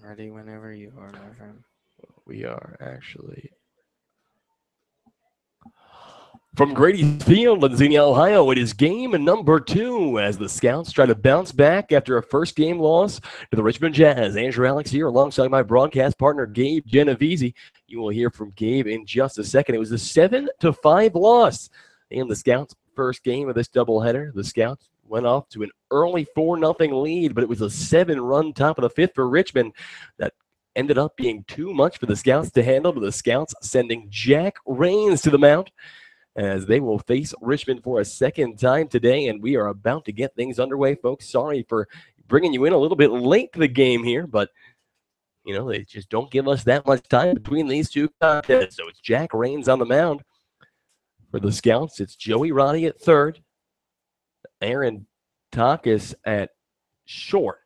Ready whenever you are, my friend. We are actually from Grady's Field in Xenia, Ohio. It is game number 2 as the Scouts try to bounce back after a first game loss to the Richmond Jazz. Andrew Alex here alongside my broadcast partner Gabe Genovese. You will hear from Gabe in just a second. It was a 7-5 loss in the Scouts' first game of this doubleheader. The Scouts went off to an early 4-0 lead, but it was a 7-run top of the fifth for Richmond that ended up being too much for the Scouts to handle, but the Scouts sending Jack Rains to the mound as they will face Richmond for a second time today, and we are about to get things underway, folks. Sorry for bringing you in a little bit late to the game here, but they just don't give us that much time between these two contests. So it's Jack Rains on the mound for the Scouts. It's Joey Roddy at third, Aaron Takis at short,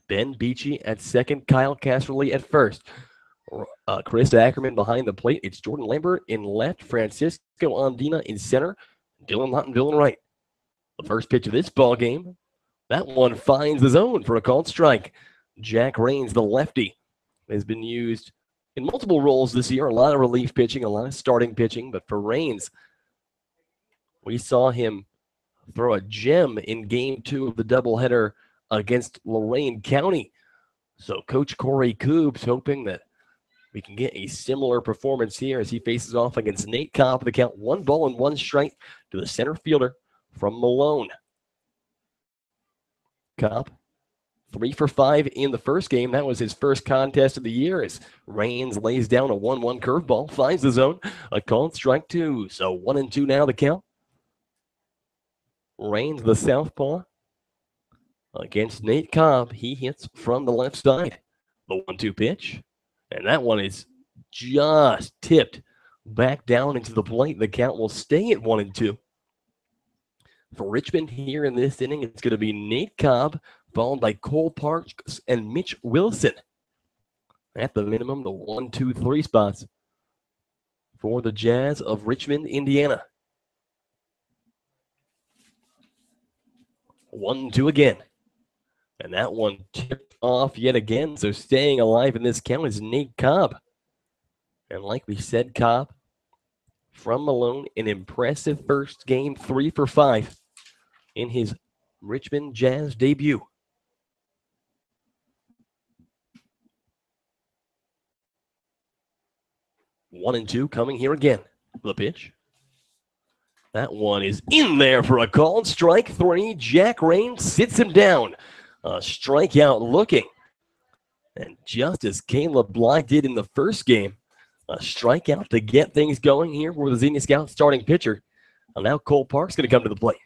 Ben Beachy at second, Kyle Casserly at first. Chris Ackerman behind the plate. It's Jordan Lambert in left, Francisco Andina in center, Dylan Lott and Dylan Wright. The first pitch of this ball game, that one finds the zone for a called strike. Jack Rains, the lefty, has been used in multiple roles this year. A lot of relief pitching, a lot of starting pitching, but for Rains, we saw him throw a gem in game 2 of the doubleheader against Lorain County. So Coach Corey Coobs hoping that we can get a similar performance here as he faces off against Nate Cobb. The count 1-1 to the center fielder from Malone. Cobb, 3 for 5 in the first game. That was his first contest of the year as Rains lays down a 1-1 curveball, finds the zone, a called strike 2. So 1-2 now the count. Rains, the southpaw, against Nate Cobb. He hits from the left side. The 1-2 pitch. And that one is just tipped back down into the plate. The count will stay at 1-2. For Richmond here in this inning, it's going to be Nate Cobb, followed by Cole Parks and Mitch Wilson. At the minimum, the 1-2-3 spots for the Jazz of Richmond, Indiana. 1-2 again. And that one tipped off yet again. So staying alive in this count is Nate Cobb. And like we said, Cobb from Malone, an impressive first game, 3 for 5 in his Richmond Jazz debut. One and two coming here again. The pitch. That one is in there for a called strike 3. Jack Rains sits him down. A strikeout looking. And just as Caleb Bly did in the first game, a strikeout to get things going here for the Xenia Scouts starting pitcher. And now Cole Parks going to come to the plate.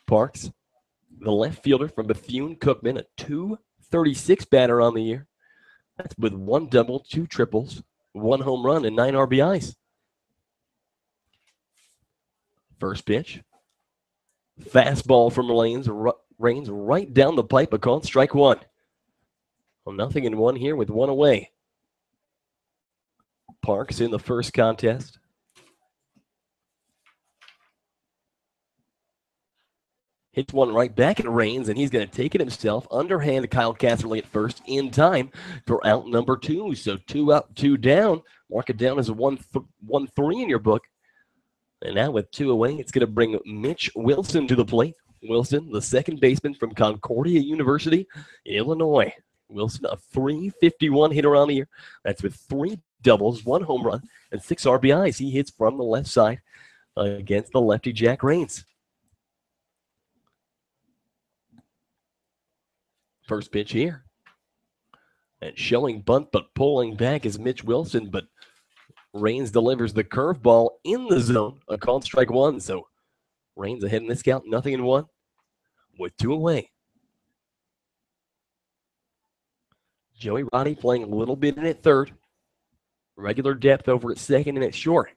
Parks, the left fielder from Bethune-Cookman, a .236 batter on the year. That's with 1 double, 2 triples, 1 home run, and 9 RBIs. First pitch. Fastball from Rains right down the pipe, a called strike 1. Well, 0-1 here with 1 away. Parks in the first contest. Hits one right back at Rains, and he's going to take it himself. Underhand Kyle Casserly at first in time for out number 2. So 2 up, 2 down. Mark it down as a 1-3 in your book. And now with 2 away, it's going to bring Mitch Wilson to the plate. Wilson, the second baseman from Concordia University, Illinois. Wilson, a .351 hitter on the year. That's with 3 doubles, 1 home run, and 6 RBIs. He hits from the left side against the lefty Jack Rains. First pitch here. And showing bunt but pulling back is Mitch Wilson, but Rains delivers the curveball in the zone, a called strike 1. So Rains ahead in this count, 0-1 with 2 away. Joey Roddy playing a little bit in at third. Regular depth over at second and at short.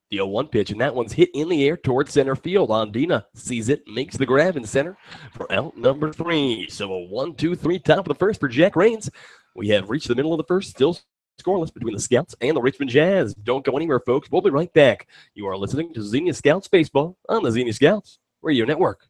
The 0-1 pitch, and that one's hit in the air towards center field. Andina sees it, makes the grab in center for out number 3. So a 1-2-3 top of the first for Jack Rains. We have reached the middle of the first, still scoreless between the Scouts and the Richmond Jazz. Don't go anywhere, folks. We'll be right back. You are listening to Xenia Scouts Baseball on the Xenia Scouts Radio Network.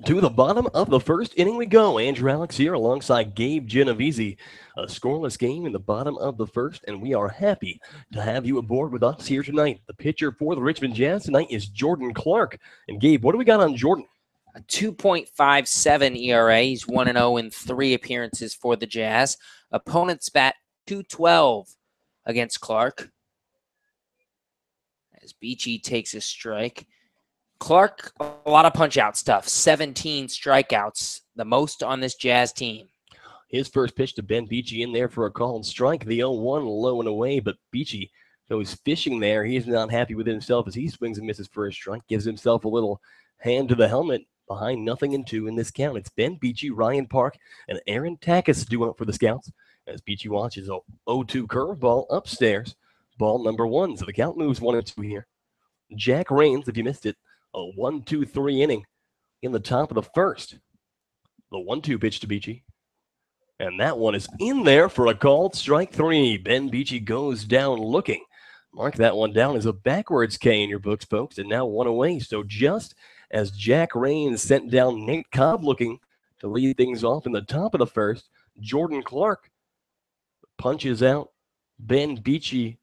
To the bottom of the first inning we go. Andrew Alex here alongside Gabe Genovese. A scoreless game in the bottom of the first, and we are happy to have you aboard with us here tonight. The pitcher for the Richmond Jazz tonight is Jordan Clark. And Gabe, what do we got on Jordan? A 2.57 ERA. He's 1-0 in 3 appearances for the Jazz. Opponents bat .212 against Clark as Beachy takes a strike. Clark, a lot of punch-out stuff. 17 strikeouts, the most on this Jazz team. His first pitch to Ben Beachy in there for a called strike. The 0-1 low and away, but Beachy goes fishing there. He's not happy with himself as he swings and misses for a strike. Gives himself a little hand to the helmet. Behind 0-2 in this count. It's Ben Beachy, Ryan Park, and Aaron Takis due up for the Scouts as Beachy watches a 0-2 curveball upstairs. Ball number 1. So the count moves 1-2 here. Jack Rains, if you missed it, a 1-2-3 inning in the top of the first. The 1-2 pitch to Beachy. And that one is in there for a called strike 3. Ben Beachy goes down looking. Mark that one down as a backwards K in your books, folks, and now 1 away. So just as Jack Rains sent down Nate Cobb looking to lead things off in the top of the first, Jordan Clark punches out Ben Beachy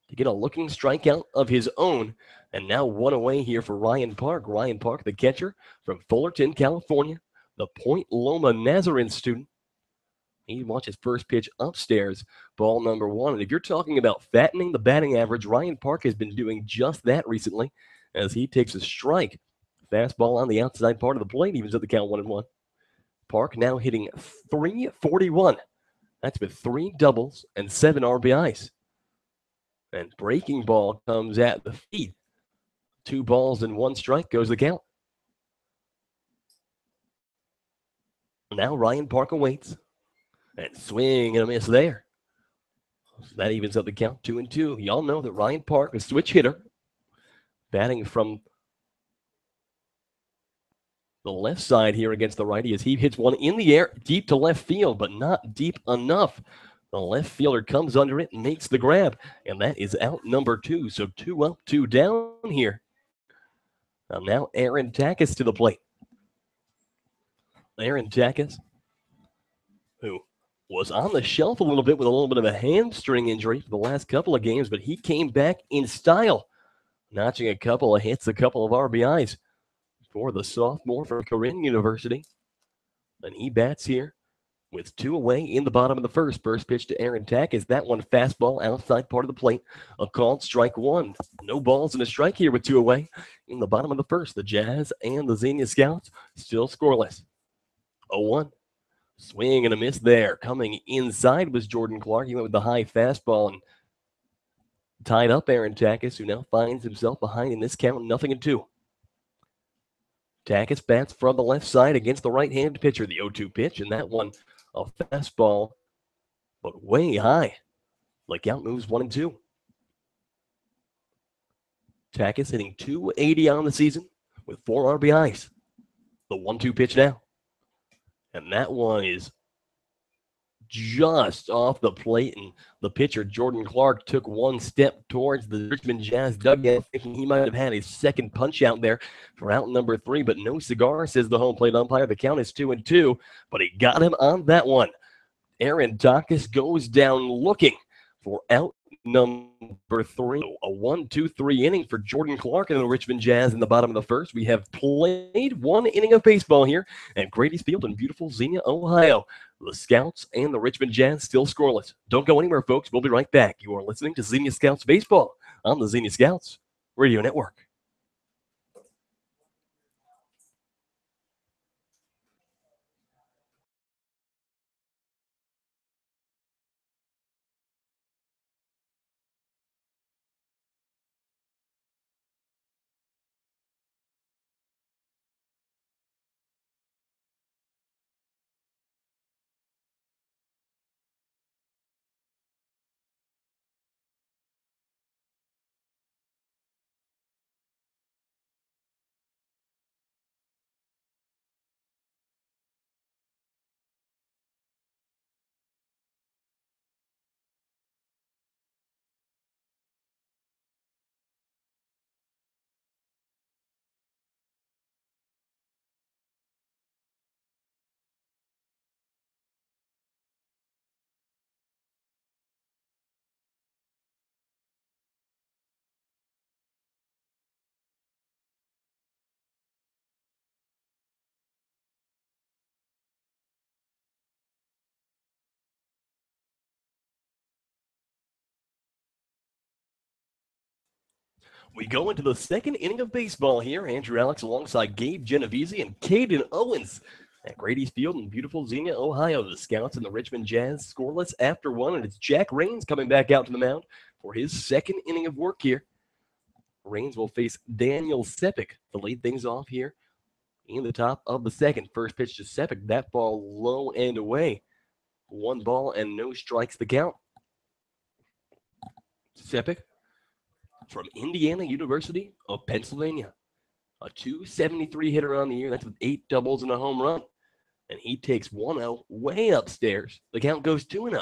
to get a looking strikeout of his own. And now 1 away here for Ryan Park. Ryan Park, the catcher from Fullerton, California, the Point Loma Nazarene student. He watches first pitch upstairs, ball number 1. And if you're talking about fattening the batting average, Ryan Park has been doing just that recently as he takes a strike. Fastball on the outside part of the plate, evens up the count 1-1. Park now hitting .341. That's with 3 doubles and 7 RBIs. And breaking ball comes at the feet. 2 balls and 1 strike goes the count. Now Ryan Park awaits. And swing and a miss there. So that evens up the count 2-2. Y'all know that Ryan Park, a switch hitter, batting from the left side here against the righty as he hits one in the air deep to left field, but not deep enough. The left fielder comes under it and makes the grab, and that is out number 2. So 2 up, 2 down here. Now Aaron Takis to the plate. Aaron Takis, who was on the shelf a little bit with a little bit of a hamstring injury for the last couple of games, but he came back in style, notching a couple of hits, a couple of RBIs for the sophomore from Corinne University. And he bats here with 2 away in the bottom of the first. First pitch to Aaron Takis. That one fastball outside part of the plate. A called strike 1. No balls and a strike here with 2 away in the bottom of the first. The Jazz and the Xenia Scouts still scoreless. 0-1. Swing and a miss there. Coming inside was Jordan Clark. He went with the high fastball and tied up Aaron Takis, who now finds himself behind in this count, 0-2. Takis bats from the left side against the right-handed pitcher, the 0-2 pitch, and that one a fastball, but way high. The count moves 1-2. Takis hitting .280 on the season with 4 RBIs. The 1-2 pitch now. And that one is just off the plate, and the pitcher, Jordan Clark, took 1 step towards the Richmond Jazz dugout, thinking he might have had a second punch out there for out number 3, but no cigar, says the home plate umpire. The count is 2-2, but he got him on that one. Aaron Takis goes down looking for out number 3. A 1-2-3 inning for Jordan Clark and the Richmond Jazz in the bottom of the first. We have played 1 inning of baseball here at Grady's Field in beautiful Xenia, Ohio. The Scouts and the Richmond Jazz still scoreless. Don't go anywhere, folks. We'll be right back. You are listening to Xenia Scouts Baseball on the Xenia Scouts Radio Network. We go into the second inning of baseball here. Andrew Alex alongside Gabe Genovese and Caden Owens at Grady's Field in beautiful Xenia, Ohio. The Scouts and the Richmond Jazz scoreless after one, and it's Jack Rains coming back out to the mound for his second inning of work here. Rains will face Daniel Sepik to lead things off here in the top of the second. First pitch to Sepik. That ball low and away. 1 ball and no strikes the count. Sepik from Indiana University of Pennsylvania. A 273 hitter on the year. That's with 8 doubles and a home run. And he takes 1-0 way upstairs. The count goes 2-0.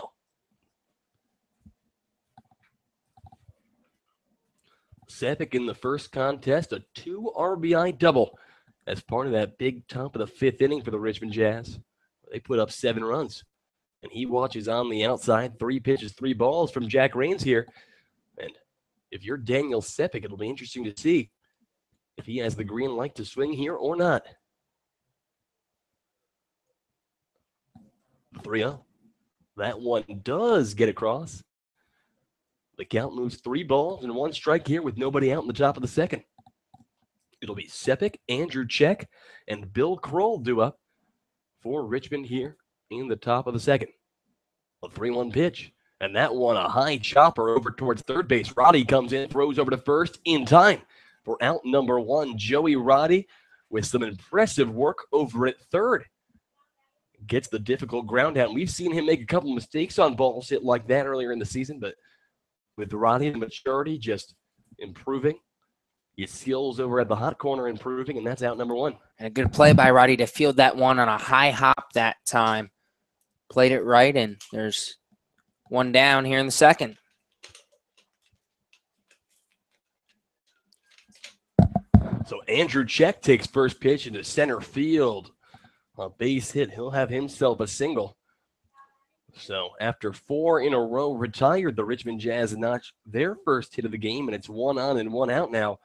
Sepik in the first contest, a 2 RBI double as part of that big top of the 5th inning for the Richmond Jazz. They put up 7 runs. And he watches on the outside. 3 pitches, 3 balls from Jack Rains here. And if you're Daniel Sepik, it'll be interesting to see if he has the green light to swing here or not. 3-0. That one does get across. The count moves 3 balls and 1 strike here with nobody out in the top of the second. It'll be Sepik, Andrew Check, and Bill Kroll due up for Richmond here in the top of the second. A 3-1 pitch. And that one, a high chopper over towards third base. Roddy comes in, throws over to first in time for out number 1. Joey Roddy with some impressive work over at third. Gets the difficult ground out. We've seen him make a couple mistakes on balls hit like that earlier in the season, but with Roddy and maturity just improving, his skills over at the hot corner improving, and that's out number 1. And a good play by Roddy to field that one on a high hop that time. Played it right, and there's 1 down here in the second. So Andrew Check takes first pitch into center field. A base hit. He'll have himself a single. So after 4 in a row retired, the Richmond Jazz notched their first hit of the game, and it's 1 on and 1 out now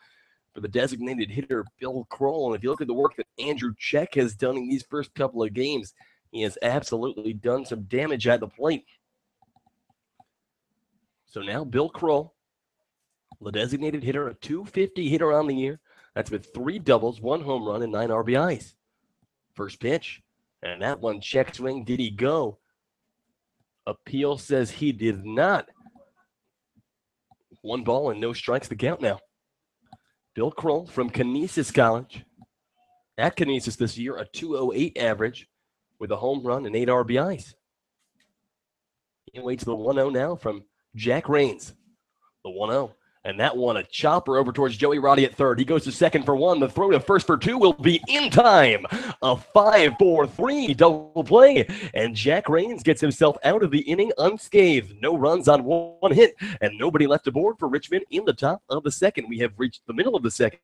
for the designated hitter, Bill Kroll. And if you look at the work that Andrew Check has done in these first couple of games, he has absolutely done some damage at the plate. So now Bill Kroll, the designated hitter, a 250 hitter on the year. That's with 3 doubles, 1 home run, and 9 RBIs. First pitch, and that one check swing. Did he go? Appeal says he did not. 1 ball and no strikes the count now. Bill Kroll from Canisius College. At Canisius this year, a 208 average with a home run and 8 RBIs. He waits the 1-0 now from Jack Rains. The 1-0. And that one, a chopper over towards Joey Roddy at third. He goes to second for 1. The throw to first for 2 will be in time. A 5-4-3 double play. And Jack Rains gets himself out of the inning unscathed. No runs on 1 hit. And nobody left aboard for Richmond in the top of the second. We have reached the middle of the second.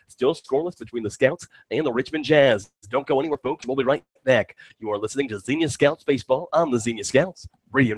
Still scoreless between the Scouts and the Richmond Jazz. Don't go anywhere, folks. We'll be right back. You are listening to Xenia Scouts Baseball on the Xenia Scouts Radio.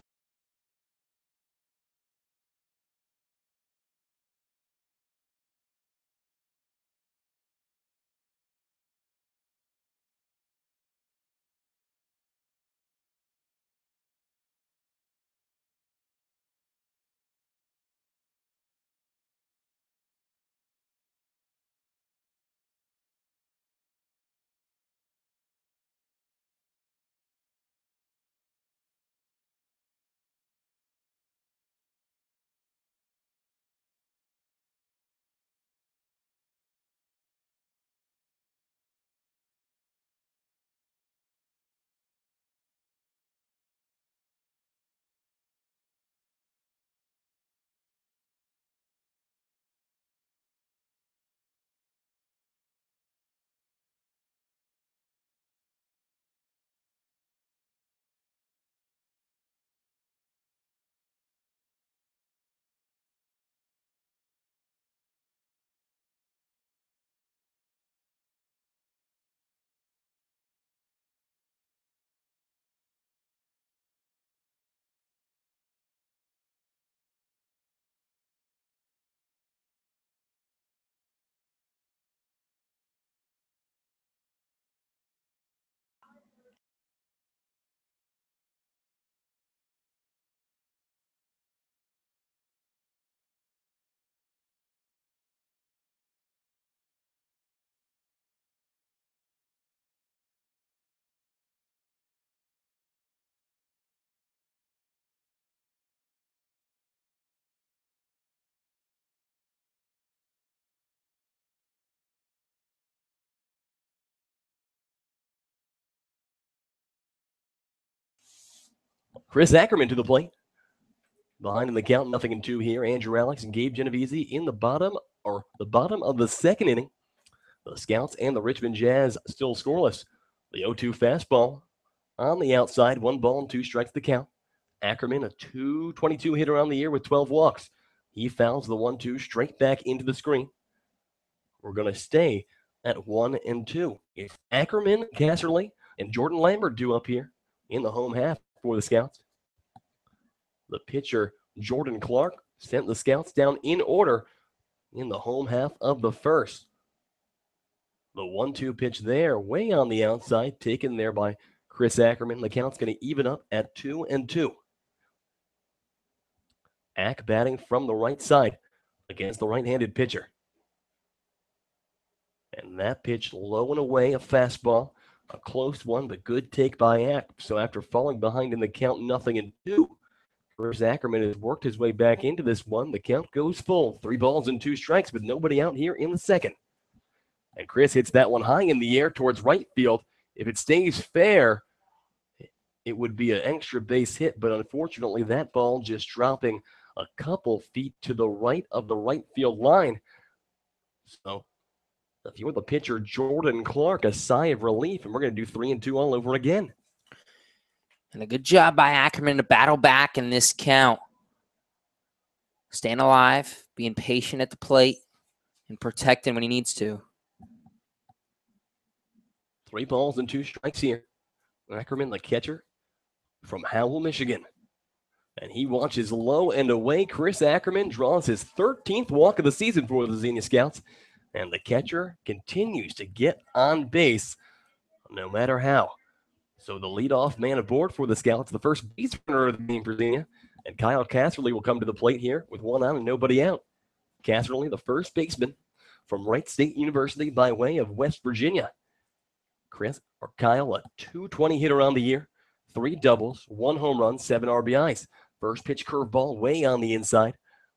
Chris Ackerman to the plate. Behind in the count, 0-2 here. Andrew Alex and Gabe Genovese in the bottom of the second inning. The Scouts and the Richmond Jazz still scoreless. The 0-2 fastball on the outside. 1 ball and 2 strikes the count. Ackerman, a .222 hitter on the year with 12 walks. He fouls the 1-2 straight back into the screen. We're going to stay at 1-2. It's Ackerman, Casserly, and Jordan Lambert due up here in the home half for the Scouts. The pitcher, Jordan Clark, sent the Scouts down in order in the home half of the first. The 1-2 pitch there, way on the outside, taken there by Chris Ackerman. The count's going to even up at 2-2. Ack batting from the right side against the right-handed pitcher. And that pitch low and away, a fastball, a close one, but good take by Ack. So after falling behind in the count 0-2, Chris Ackerman has worked his way back into this one. The count goes full. 3 balls and 2 strikes with nobody out here in the second. And Chris hits that one high in the air towards right field. If it stays fair, it would be an extra base hit, but unfortunately that ball just dropping a couple feet to the right of the right field line. So if you're the pitcher, Jordan Clark, a sigh of relief, and we're going to do 3-2 all over again. And a good job by Ackerman to battle back in this count. Staying alive, being patient at the plate, and protecting when he needs to. 3 balls and 2 strikes here. Ackerman, the catcher from Howell, Michigan. And he watches low and away. Chris Ackerman draws his 13th walk of the season for the Xenia Scouts. And the catcher continues to get on base no matter how. So the leadoff man aboard for the Scouts, the first base runner of the game for Xenia. And Kyle Casserly will come to the plate here with 1 out and nobody out. Casserly, the first baseman from Wright State University by way of West Virginia. Kyle, a .220 hitter on the year, 3 doubles, 1 home run, 7 RBIs. First pitch curveball way on the inside.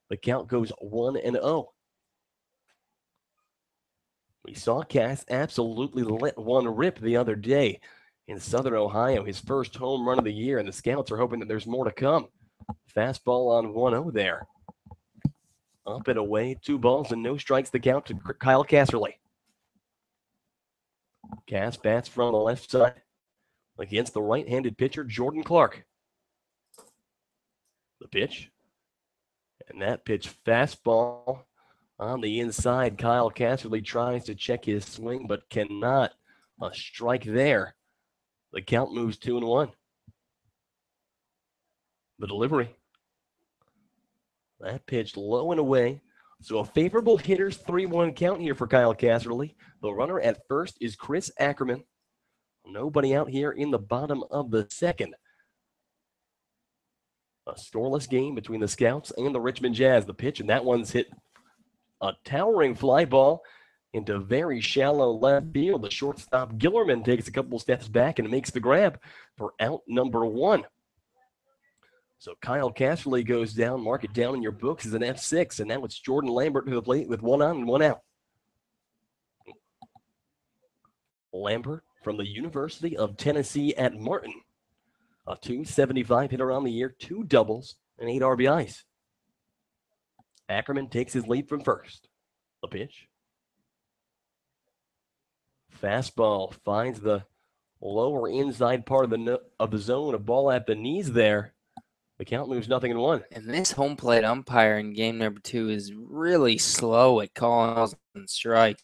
The count goes 1-0. We saw Cass absolutely let one rip the other day in Southern Ohio, his first home run of the year, and the Scouts are hoping that there's more to come. Fastball on 1-0 there. Up and away, 2 balls and no strikes the count to Kyle Casserly. Cass bats from the left side against the right-handed pitcher, Jordan Clark. The pitch. And that pitch, fastball on the inside. Kyle Casserly tries to check his swing, but cannot. A strike there. The count moves 2-1. The delivery. That pitch low and away. So a favorable hitter's 3-1 count here for Kyle Casserly. The runner at first is Chris Ackerman. Nobody out here in the bottom of the second. A scoreless game between the Scouts and the Richmond Jazz. The pitch, and that one's hit a towering fly ball into very shallow left field. The shortstop Gillerman takes a couple steps back and makes the grab for out number 1. So Kyle Casserly goes down. Mark it down in your books as an F6, and now it's Jordan Lambert to the plate with 1 on and 1 out. Lambert from the University of Tennessee at Martin. A .275 hitter on the year, 2 doubles, and 8 RBIs. Ackerman takes his lead from first. The pitch. Fastball finds the lower inside part of the zone. A ball at the knees there. The count moves 0-1. And this home plate umpire in game number 2 is really slow at calling balls and strikes.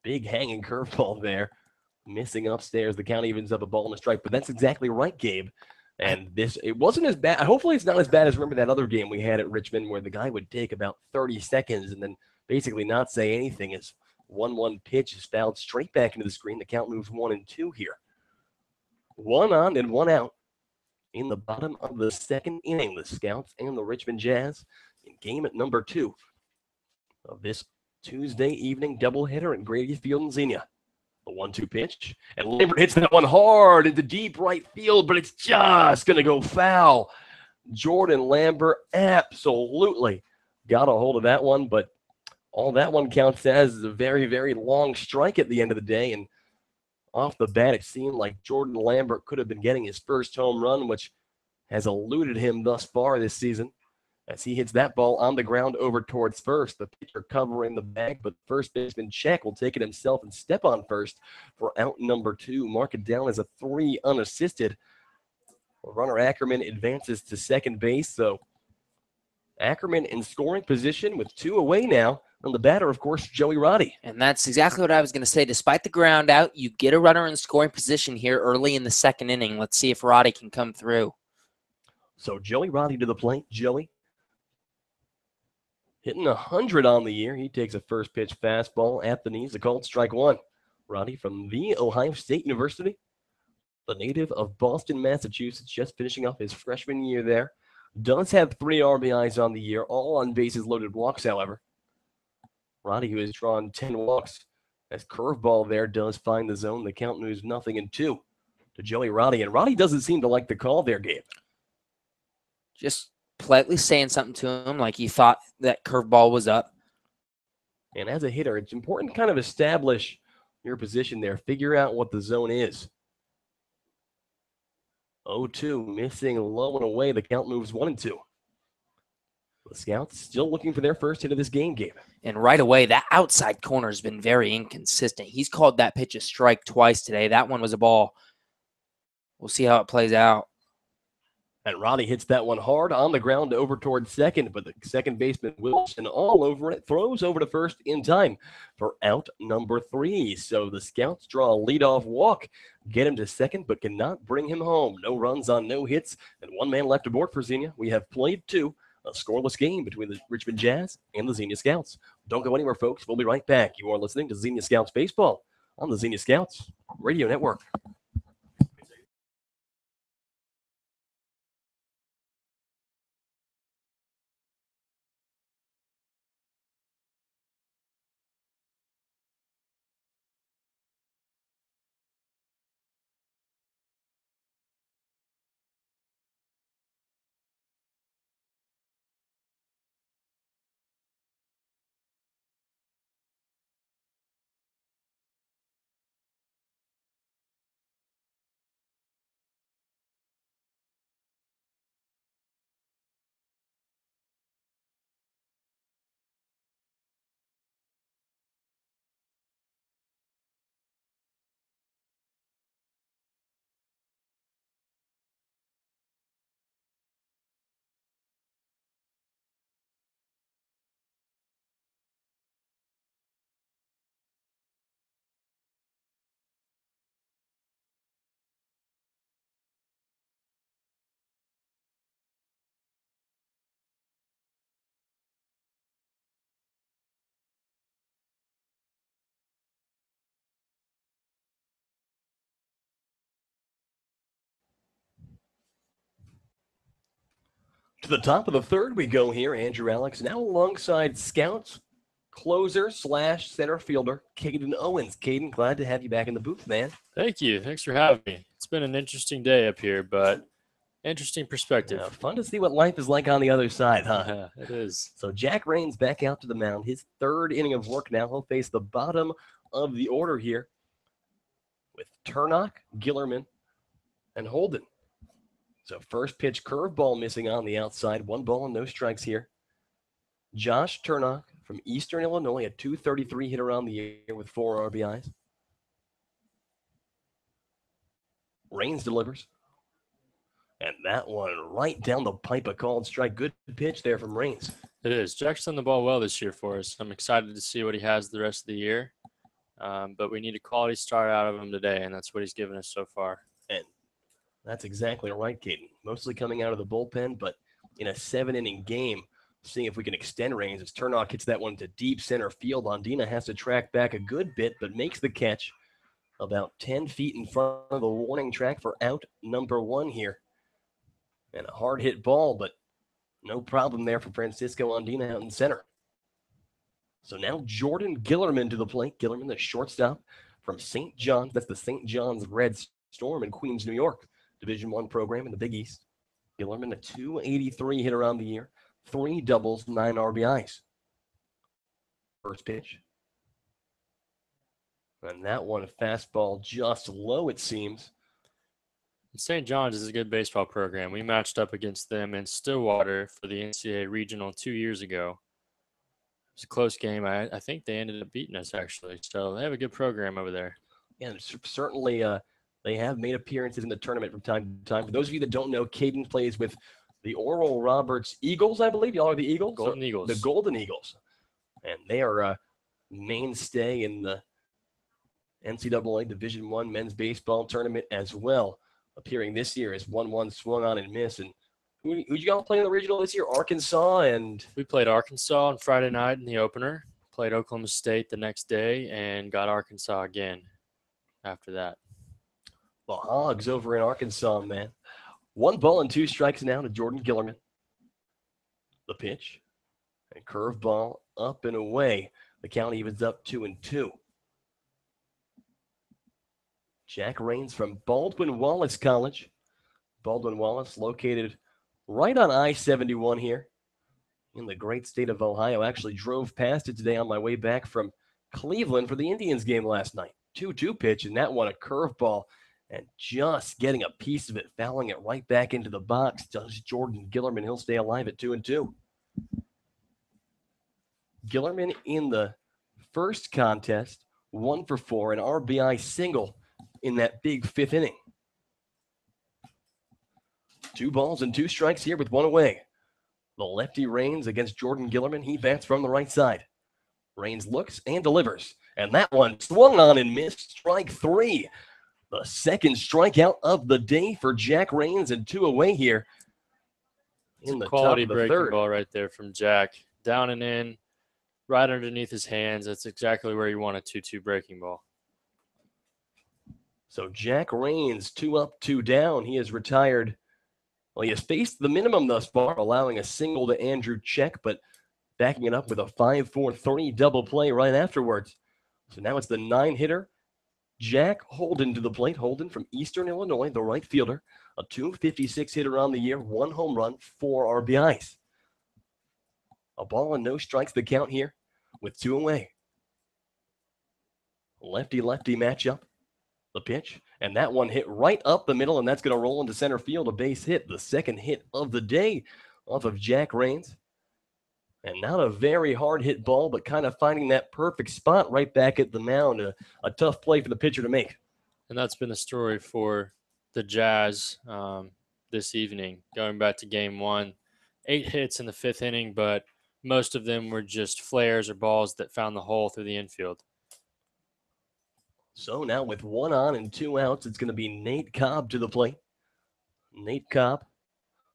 Big hanging curveball there. Missing upstairs. The count evens up a ball and a strike. But that's exactly right, Gabe. And it wasn't as bad. Hopefully it's not as bad as remember that other game we had at Richmond where the guy would take about 30 seconds and then basically not say anything as 1-1 pitch is fouled straight back into the screen. The count moves 1-2 here. 1 on and 1 out in the bottom of the second inning. The Scouts and the Richmond Jazz in game at number 2 of this Tuesday evening doubleheader at Grady Field in Xenia. The 1-2 pitch, and Lambert hits that one hard into deep right field, but it's just going to go foul. Jordan Lambert absolutely got a hold of that one, but all that one counts as is a very, very long strike at the end of the day, and Off the bat, it seemed like Jordan Lambert could have been getting his first home run, which has eluded him thus far this season. As he hits that ball on the ground over towards first, the pitcher covering the bag, but first baseman Check will take it himself and step on first for out number 2. Mark it down as a 3 unassisted. Runner Ackerman advances to second base, so Ackerman in scoring position with 2 away now. On the batter, of course, Joey Roddy. And that's exactly what I was going to say. Despite the ground out, you get a runner in scoring position here early in the second inning. Let's see if Roddy can come through. So Joey Roddy to the plate. Joey hitting 100 on the year. He takes a first pitch fastball at the knees. A called strike 1. Roddy from the Ohio State University, the native of Boston, Massachusetts, just finishing up his freshman year there. Does have 3 RBIs on the year, all on bases loaded walks, however. Roddy, who has drawn 10 walks, as curveball there does find the zone. The count moves 0-2 to Joey Roddy. And Roddy doesn't seem to like the call there, Gabe. Just politely saying something to him like he thought that curveball was up. And as a hitter, it's important to kind of establish your position there. Figure out what the zone is. 0-2, missing low and away. The count moves 1-2. The Scouts still looking for their first hit of this game. And right away, that outside corner has been very inconsistent. He's called that pitch a strike twice today. That one was a ball. We'll see how it plays out. And Roddy hits that one hard on the ground over towards second, but the second baseman Wilson all over it, throws over to first in time for out number 3. So the Scouts draw a leadoff walk, get him to second, but cannot bring him home. No runs on no hits, and 1 man left aboard for Xenia. We have played 2. A scoreless game between the Richmond Jazz and the Xenia Scouts. Don't go anywhere, folks. We'll be right back. You are listening to Xenia Scouts Baseball on the Xenia Scouts Radio Network. To the top of the third we go here. Andrew Alex now alongside Scouts closer / center fielder Caden Owens. Caden, glad to have you back in the booth, man. Thank you. Thanks for having me. It's been an interesting day up here, but interesting perspective. Yeah, fun to see what life is like on the other side, huh? Yeah, it is. So Jack Raines back out to the mound. His 3rd inning of work now. He'll face the bottom of the order here with Turnock, Gillerman, and Holden. So first pitch curveball missing on the outside. 1 ball and no strikes here. Josh Turnock from Eastern Illinois, a .233 hitter on the year with 4 RBIs. Raines delivers. And that one right down the pipe, a called strike. Good pitch there from Raines. It is. Jack's done the ball well this year for us. I'm excited to see what he has the rest of the year. But we need a quality start out of him today, and that's what he's given us so far. And that's exactly right, Caden. Mostly coming out of the bullpen, but in a 7-inning game, seeing if we can extend Raines as Turnock hits that one to deep center field. Ondina has to track back a good bit, but makes the catch about 10 feet in front of the warning track for out number 1 here. And a hard hit ball, but no problem there for Francisco Ondina out in center. So now Jordan Gillerman to the plate. Gillerman, the shortstop from St. John's. That's the St. John's Red Storm in Queens, New York. Division I program in the Big East. Gillerman, a .283 hitter on the year. 3 doubles, 9 RBIs. First pitch. And that one, a fastball just low, it seems. St. John's is a good baseball program. We matched up against them in Stillwater for the NCAA Regional 2 years ago. It was a close game. I think they ended up beating us, actually. So they have a good program over there. Yeah, certainly they have made appearances in the tournament from time to time. For those of you that don't know, Caden plays with the Oral Roberts Eagles, I believe. Y'all are the Eagles? Golden Eagles. The Golden Eagles. And they are a mainstay in the NCAA Division I men's baseball tournament as well, appearing this year as 1-1 swung on and miss. And who'd you all play in the regional this year? Arkansas and we played Arkansas on Friday night in the opener, played Oklahoma State the next day, and got Arkansas again after that. the Hogs over in Arkansas, man. 1 ball and 2 strikes now to Jordan Gillerman. The pitch. And curveball up and away. The count evens up 2-2. Jack Rains from Baldwin Wallace College. Baldwin Wallace located right on I-71 here in the great state of Ohio. Actually drove past it today on my way back from Cleveland for the Indians game last night. 2-2 pitch, and that one a curveball, and just getting a piece of it, fouling it right back into the box. Does Jordan Gillerman. He'll stay alive at 2-2. Gillerman in the first contest, 1 for 4, an RBI single in that big 5th inning. 2 balls and 2 strikes here with 1 away. The lefty Rains against Jordan Gillerman. He bats from the right side. Rains looks and delivers. And that one swung on and missed. Strike 3. The second strikeout of the day for Jack Rains, and 2 away here in the quality top of the breaking third. ball right there from Jack. Down and in, right underneath his hands. That's exactly where you want a 2-2 breaking ball. So Jack Rains, 2 up, 2 down. He has retired. Well, he has faced the minimum thus far, allowing a single to Andrew Check, but backing it up with a 5-4-3 double play right afterwards. So now it's the 9-hitter, Jack Holden, to the plate. Holden from Eastern Illinois, the right fielder, a .256 hitter on the year, 1 home run, 4 RBIs. A ball and no strikes the count here with 2 away. Lefty-lefty matchup. The pitch, and that one hit right up the middle, and that's going to roll into center field, a base hit, the second hit of the day off of Jack Rains. And not a very hard hit ball, but kind of finding that perfect spot right back at the mound. A tough play for the pitcher to make. And that's been the story for the Jazz this evening. Going back to game 1, 8 hits in the 5th inning, but most of them were just flares or balls that found the hole through the infield. So now with 1 on and 2 outs, it's going to be Nate Cobb to the plate. Nate Cobb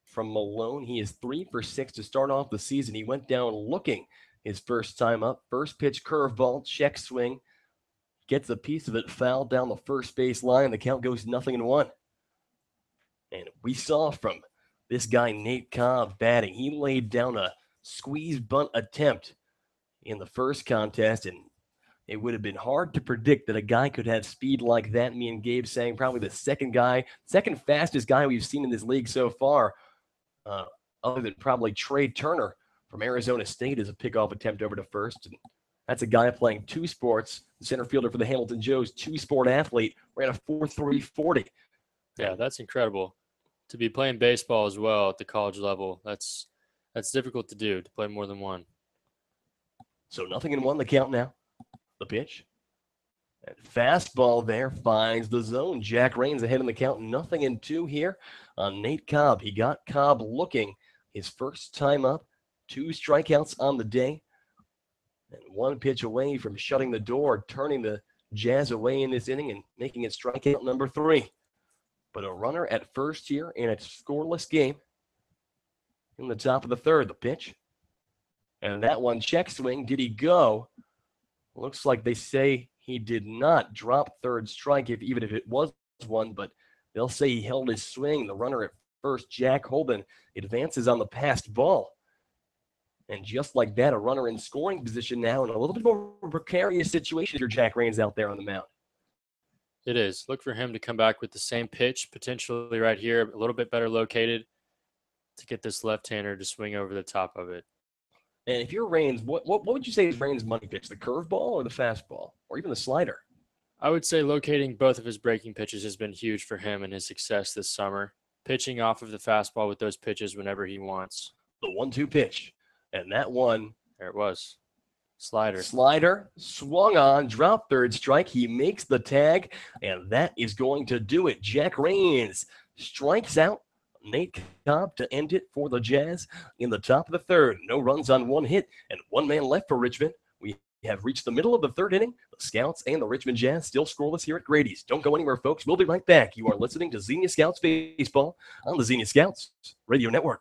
from Malone. He is 3 for 6 to start off the season. He went down looking his first time up. First pitch curveball, check swing. Gets a piece of it fouled down the first base line. The count goes 0-1. And we saw from this guy, Nate Cobb, batting. He laid down a squeeze bunt attempt in the first contest, and it would have been hard to predict that a guy could have speed like that. Me and Gabe saying probably the second fastest guy we've seen in this league so far, other than probably Trey Turner from Arizona State, as a pickoff attempt over to first. And that's a guy playing 2 sports, the center fielder for the Hamilton Joes, 2-sport athlete, ran a 4.340. Yeah, that's incredible. To be playing baseball as well at the college level, that's difficult to do, to play more than one. So 0-1 the count now. The pitch. And fastball there finds the zone. Jack Rains ahead in the count. 0-2 here on Nate Cobb. He got Cobb looking his first time up. 2 strikeouts on the day. And 1 pitch away from shutting the door, turning the Jazz away in this inning and making it strikeout number 3. But a runner at first here in a scoreless game. In the top of the third, the pitch. And that one check swing. Did he go? Looks like they say he did not drop third strike, even if it was one, but they'll say he held his swing. The runner at first, Jack Holden, advances on the passed ball. And just like that, a runner in scoring position now in a little bit more precarious situation if you're Jack Rains out there on the mound. It is. Look for him to come back with the same pitch, potentially right here, a little bit better located, to get this left-hander to swing over the top of it. And if you're Rains, what would you say is Rains' money pitch? The curveball or the fastball? Or even the slider? I would say locating both of his breaking pitches has been huge for him and his success this summer. Pitching off of the fastball with those pitches whenever he wants. The 1-2 pitch. And that one. There it was. Slider. Slider, swung on, dropped third strike. He makes the tag, and that is going to do it. Jack Rains strikes out Nate Cobb to end it for the Jazz in the top of the third. No runs on one hit, and one man left for Richmond. We have reached the middle of the third inning. The Scouts and the Richmond Jazz still scoreless here at Grady's. Don't go anywhere, folks. We'll be right back. You are listening to Xenia Scouts Baseball on the Xenia Scouts Radio Network.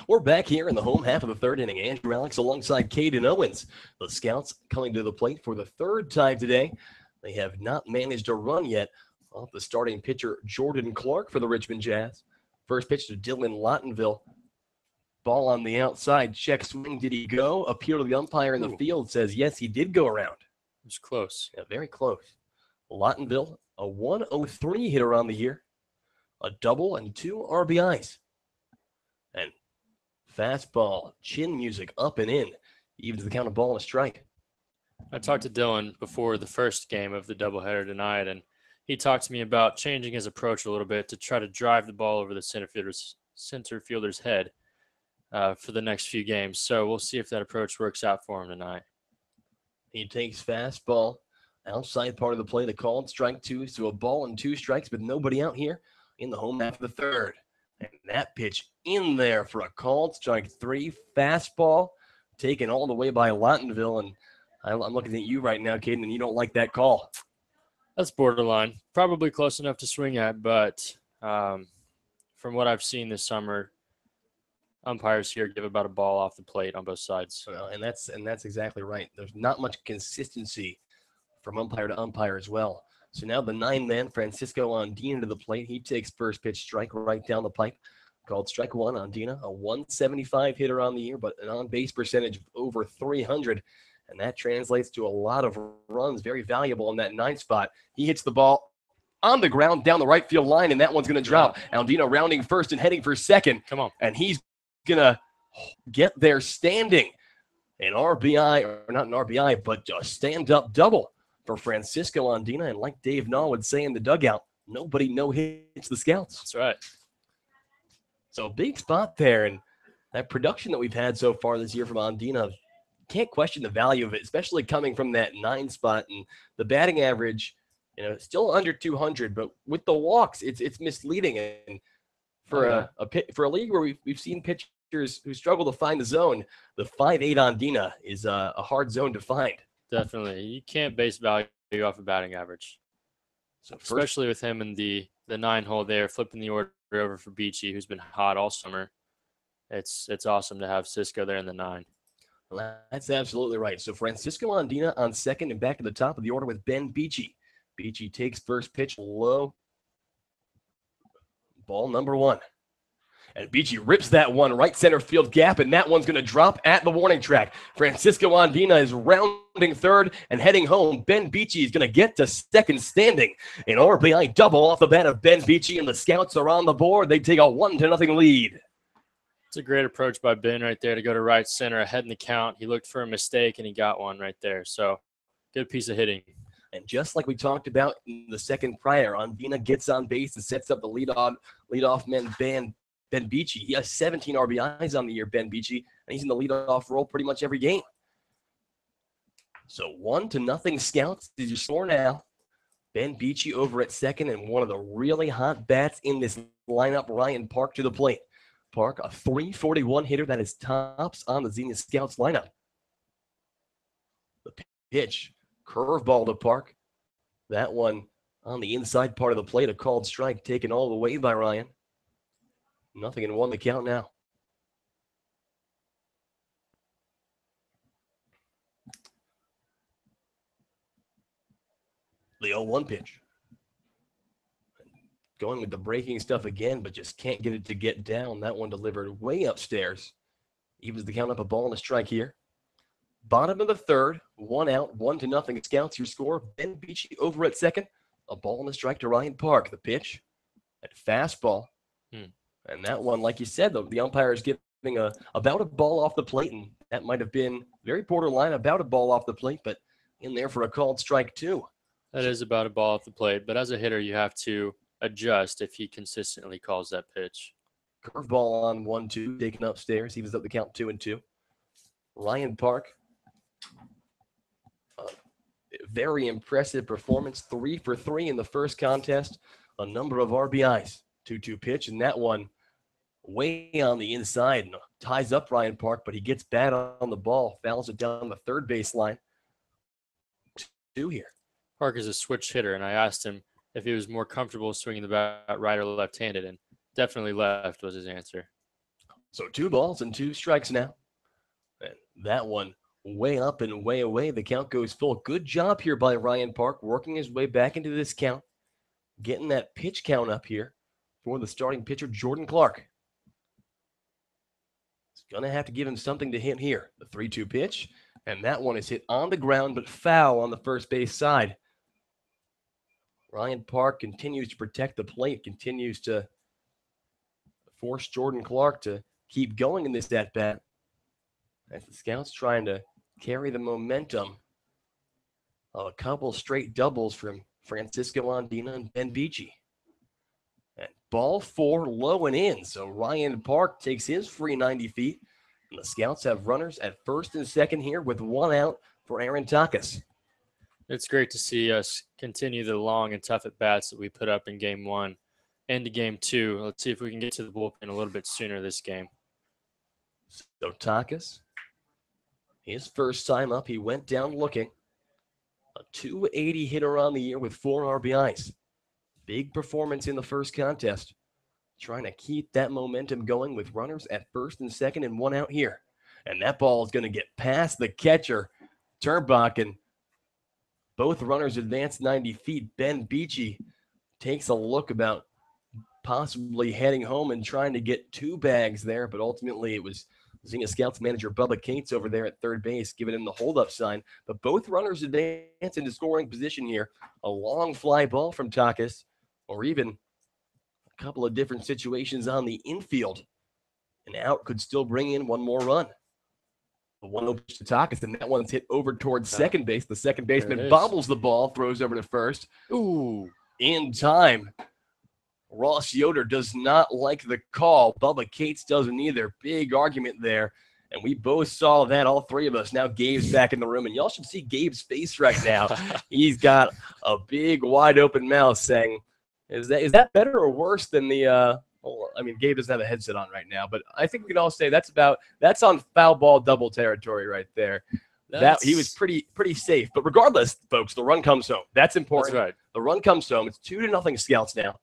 We're back here in the home half of the third inning. Andrew Alex alongside Caden Owens. The Scouts coming to the plate for the third time today. They have not managed a run yet off the starting pitcher, Jordan Clark, for the Richmond Jazz. First pitch to Dylan Lottonville. Ball on the outside. Check swing. Did he go? Appeal to the umpire in the field says, yes, he did go around. It was close. Yeah, very close. Lottonville, a 103 hitter on the year. A double and 2 RBIs. And fastball, chin music up and in. Evens the count of ball and a strike. I talked to Dylan before the first game of the doubleheader tonight, and he talked to me about changing his approach a little bit to try to drive the ball over the center fielder's head for the next few games. So we'll see if that approach works out for him tonight. He takes fastball outside part of the plate. A called strike two, so a ball and 2 strikes, but nobody out here in the home half of the third. And that pitch in there for a called strike 3. Fastball taken all the way by Lottonville. And I'm looking at you right now, Caden, and you don't like that call. That's borderline. Probably close enough to swing at, but from what I've seen this summer, umpires here give about a ball off the plate on both sides. Well, and that's exactly right. There's not much consistency from umpire to umpire as well. So now the 9-man Francisco Andina to the plate. He takes first pitch strike right down the pipe. Called strike 1. Andina, a 175 hitter on the year, but an on-base percentage of over 300. And that translates to a lot of runs, very valuable in that 9 spot. He hits the ball on the ground down the right field line, and that one's going to drop. Andina rounding first and heading for second. Come on. And he's going to get there standing. An RBI, or not an RBI, but a stand-up double for Francisco Andina. And like Dave Naw would say in the dugout, nobody no-hits the Scouts. That's right. So big spot there. And that production that we've had so far this year from Andina, can't question the value of it, especially coming from that 9 spot. And the batting average, still under 200, but with the walks, it's misleading. And for a league where we've seen pitchers who struggle to find the zone, the 5'8" Andina is a hard zone to find. Definitely. You can't base value off of batting average. So especially with him in the 9-hole there, flipping the order over for Beachy, who's been hot all summer. It's awesome to have Cisco there in the 9. Well, that's absolutely right. So Francisco Andina on second and back to the top of the order with Ben Beachy. Beachy takes first pitch low. Ball number 1. And Beachy rips that one right center field gap, and that one's going to drop at the warning track. Francisco Andina is rounding third and heading home. Ben Beachy is going to get to second standing. An RBI double off the bat of Ben Beachy, and the Scouts are on the board. They take a 1-0 lead. It's a great approach by Ben right there to go to right center ahead in the count. He looked for a mistake, and he got one right there. So good piece of hitting. And just like we talked about in the second prior, Andina gets on base and sets up the leadoff man, Ben Beachy. He has 17 RBIs on the year, Ben Beachy, and he's in the leadoff role pretty much every game. So 1-0 Scouts is your score now. Ben Beachy over at second, and one of the really hot bats in this lineup, Ryan Park, to the plate. Park, a .341 hitter that is tops on the Xenia Scouts lineup. The pitch, curveball to Park. That one on the inside part of the plate, a called strike taken all the way by Ryan. 0-1 the count now. The 0-1 pitch. Going with the breaking stuff again, but just can't get it to get down. That one delivered way upstairs. Evens the count up, a ball and a strike here. Bottom of the third, 1 out, 1-0 Scouts. Your score, Ben Beachy over at second. A ball and a strike to Ryan Park. The pitch, at fastball. And that one, like you said, the umpire is giving about a ball off the plate, and that might have been very borderline about a ball off the plate, but in there for a called strike too. That is about a ball off the plate, but as a hitter, you have to adjust if he consistently calls that pitch. Curveball on 1-2, taken upstairs. He was up the count 2-2. Ryan Park, very impressive performance. 3 for 3 in the first contest. A number of RBIs. 2-2 pitch, and that one way on the inside and ties up Ryan Park, but he gets bad on the ball, fouls it down the third baseline. 2 here. Park is a switch hitter, and I asked him if he was more comfortable swinging the bat right or left-handed, and definitely left was his answer. So 2 balls and 2 strikes now. And that one way up and way away. The count goes full. Good job here by Ryan Park, working his way back into this count, getting that pitch count up here for the starting pitcher, Jordan Clark. He's going to have to give him something to hit here. The 3-2 pitch, and that one is hit on the ground, but foul on the first base side. Ryan Park continues to protect the plate, continues to force Jordan Clark to keep going in this at-bat, as the Scouts trying to carry the momentum of a couple straight doubles from Francisco Andina and Ben Beachy. And ball 4 low and in, so Ryan Park takes his free 90 feet, and the Scouts have runners at first and second here with 1 out for Aaron Takas. It's great to see us continue the long and tough at-bats that we put up in Game 1 into Game 2. Let's see if we can get to the bullpen a little bit sooner this game. So Takas, his first time up, he went down looking. A .280 hitter on the year with 4 RBIs. Big performance in the first contest. Trying to keep that momentum going with runners at first and second and 1 out here. And that ball is going to get past the catcher, Turnbach, and both runners advance 90 feet. Ben Beachy takes a look about possibly heading home and trying to get 2 bags there, but ultimately it was Xenia Scouts manager Bubba Cates over there at third base, giving him the hold-up sign. But both runners advance into scoring position here. A long fly ball from Takas, or even a couple of different situations on the infield. An out could still bring in 1 more run. The 1-0 pitch to Takas, and that one's hit over towards second base. The second baseman bobbles the ball, throws over to first. Ooh, in time. Ross Yoder does not like the call. Bubba Cates doesn't either. Big argument there. And we both saw that, all 3 of us. Now Gabe's back in the room. And y'all should see Gabe's face right now. He's got a big, wide open mouth saying, is that better or worse than the I mean, Gabe doesn't have a headset on right now, but I think we can all say that's on foul ball double territory right there. That he was pretty safe. But regardless, folks, the run comes home. That's important. That's right. The run comes home. It's 2-0 Scouts now.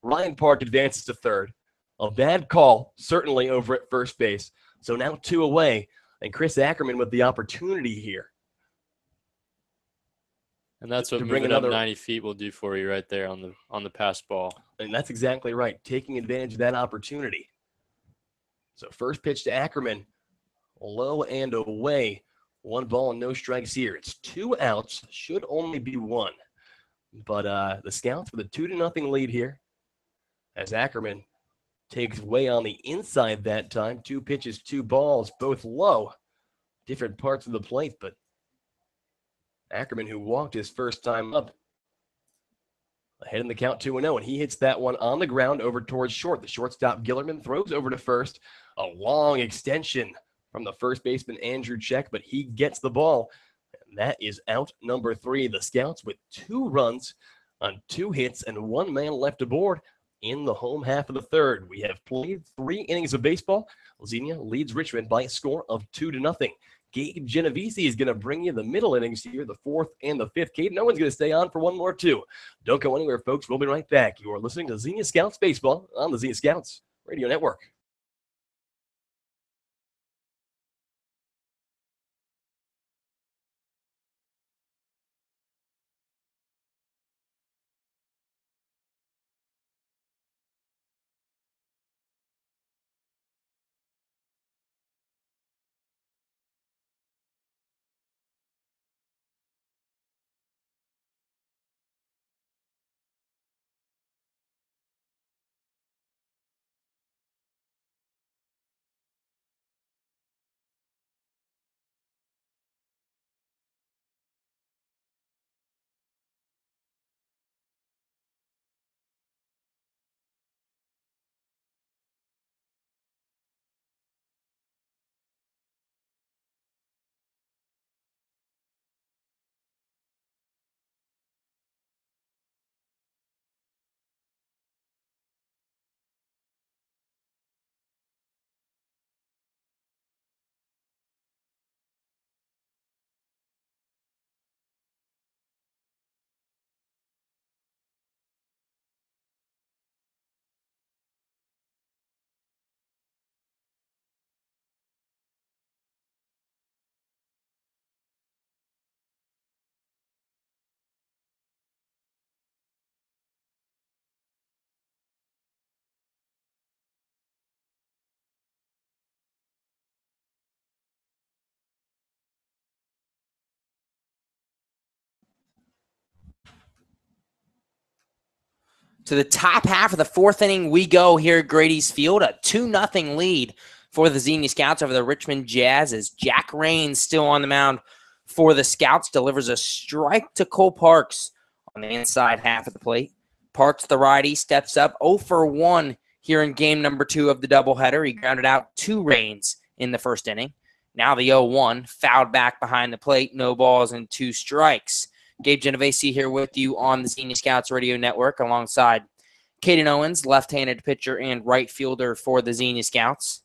Ryan Park advances to third. A bad call, certainly, over at first base. So now 2 away, and Chris Ackerman with the opportunity here. And that's what moving up 90 feet will do for you right there on the pass ball. And that's exactly right, taking advantage of that opportunity. So first pitch to Ackerman, low and away. 1 ball and no strikes here. It's 2 outs, should only be 1. But the Scouts with a 2-0 lead here, as Ackerman takes way on the inside that time. 2 pitches, 2 balls, both low. Different parts of the plate, but Ackerman, who walked his first time up, ahead in the count 2-0, and he hits that one on the ground over towards short. The shortstop, Gillerman, throws over to first. A long extension from the first baseman, Andrew Check, but he gets the ball. And that is out number 3. The Scouts with 2 runs on 2 hits and 1 man left aboard in the home half of the third. We have played 3 innings of baseball. Xenia leads Richmond by a score of 2-0. Gabe Genovese is going to bring you the middle innings here, the 4th and the 5th. Gabe, no one's going to stay on for one more, too. Don't go anywhere, folks. We'll be right back. You are listening to Xenia Scouts Baseball on the Xenia Scouts Radio Network. To the top half of the 4th inning we go here at Grady's Field. A 2-0 lead for the Xenia Scouts over the Richmond Jazz as Jack Rains still on the mound for the Scouts. Delivers a strike to Cole Parks on the inside half of the plate. Parks, the righty, steps up 0 for 1 here in game number 2 of the doubleheader. He grounded out 2 Rains in the first inning. Now the 0-1, fouled back behind the plate, no balls and 2 strikes. Gabe Genovese here with you on the Xenia Scouts Radio Network alongside Caden Owens, left-handed pitcher and right fielder for the Xenia Scouts.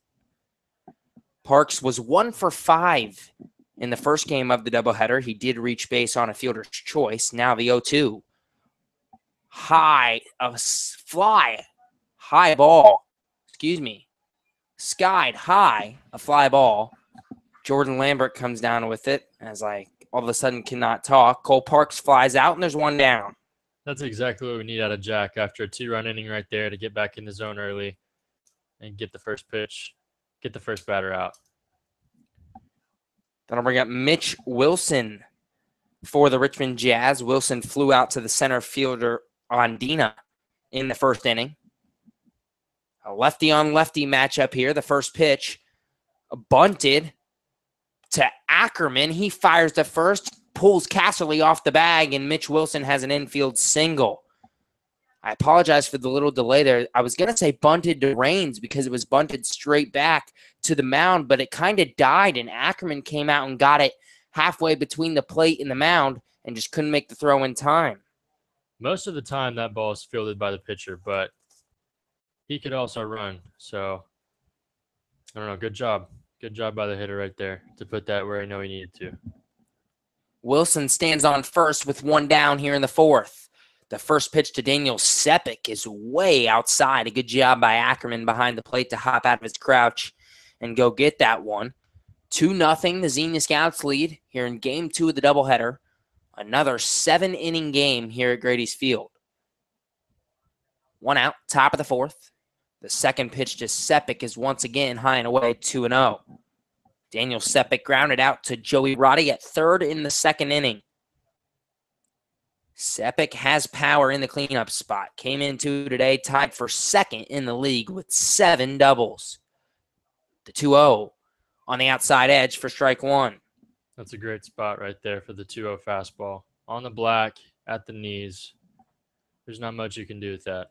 Parks was 1 for 5 in the first game of the doubleheader. He did reach base on a fielder's choice. Now the 0-2. High ball. Skied high, a fly ball. Jordan Lambert comes down with it as all of a sudden cannot talk. Cole Parks flies out, and there's 1 down. That's exactly what we need out of Jack after a 2-run inning right there to get back in the zone early and get the first pitch, get the first batter out. That'll bring up Mitch Wilson for the Richmond Jazz. Wilson flew out to the center fielder Ondina in the first inning. A lefty-on-lefty matchup here. The first pitch, bunted to Ackerman. He fires to first, pulls Casserly off the bag, and Mitch Wilson has an infield single. I apologize for the little delay there. I was going to say bunted to Rains because it was bunted straight back to the mound, but it kind of died, and Ackerman came out and got it halfway between the plate and the mound and just couldn't make the throw in time. Most of the time that ball is fielded by the pitcher, but he could also run. So, I don't know. Good job. Good job by the hitter right there to put that where I know he needed to. Wilson stands on first with 1 down here in the 4th. The first pitch to Daniel Sepik is way outside. A good job by Ackerman behind the plate to hop out of his crouch and go get that one. 2-0, the Xenia Scouts lead here in game 2 of the doubleheader. Another 7-inning game here at Grady's Field. 1 out, top of the 4th. The second pitch to Sepik is once again high and away, 2-0. Daniel Sepik grounded out to Joey Roddy at third in the 2nd inning. Sepik has power in the cleanup spot. Came into today tied for 2nd in the league with 7 doubles. The 2-0 on the outside edge for strike 1. That's a great spot right there for the 2-0 fastball. On the black, at the knees. There's not much you can do with that.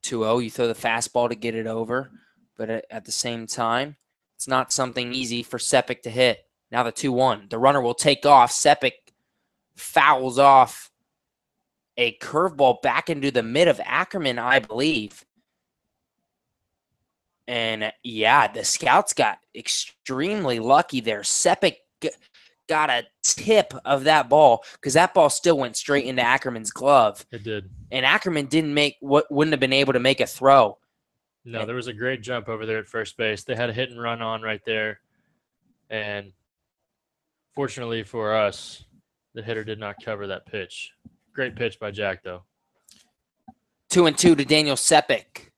2-0, you throw the fastball to get it over, but at the same time, it's not something easy for Sepik to hit. Now the 2-1. The runner will take off. Sepik fouls off a curveball back into the mid of Ackerman, I believe. And yeah, the Scouts got extremely lucky there. Sepik got a tip of that ball because that ball still went straight into Ackerman's glove. It did. And Ackerman wouldn't have been able to make a throw. No, there was a great jump over there at first base. They had a hit and run on right there. And fortunately for us, the hitter did not cover that pitch. Great pitch by Jack, though. 2-2 to Daniel Sepik.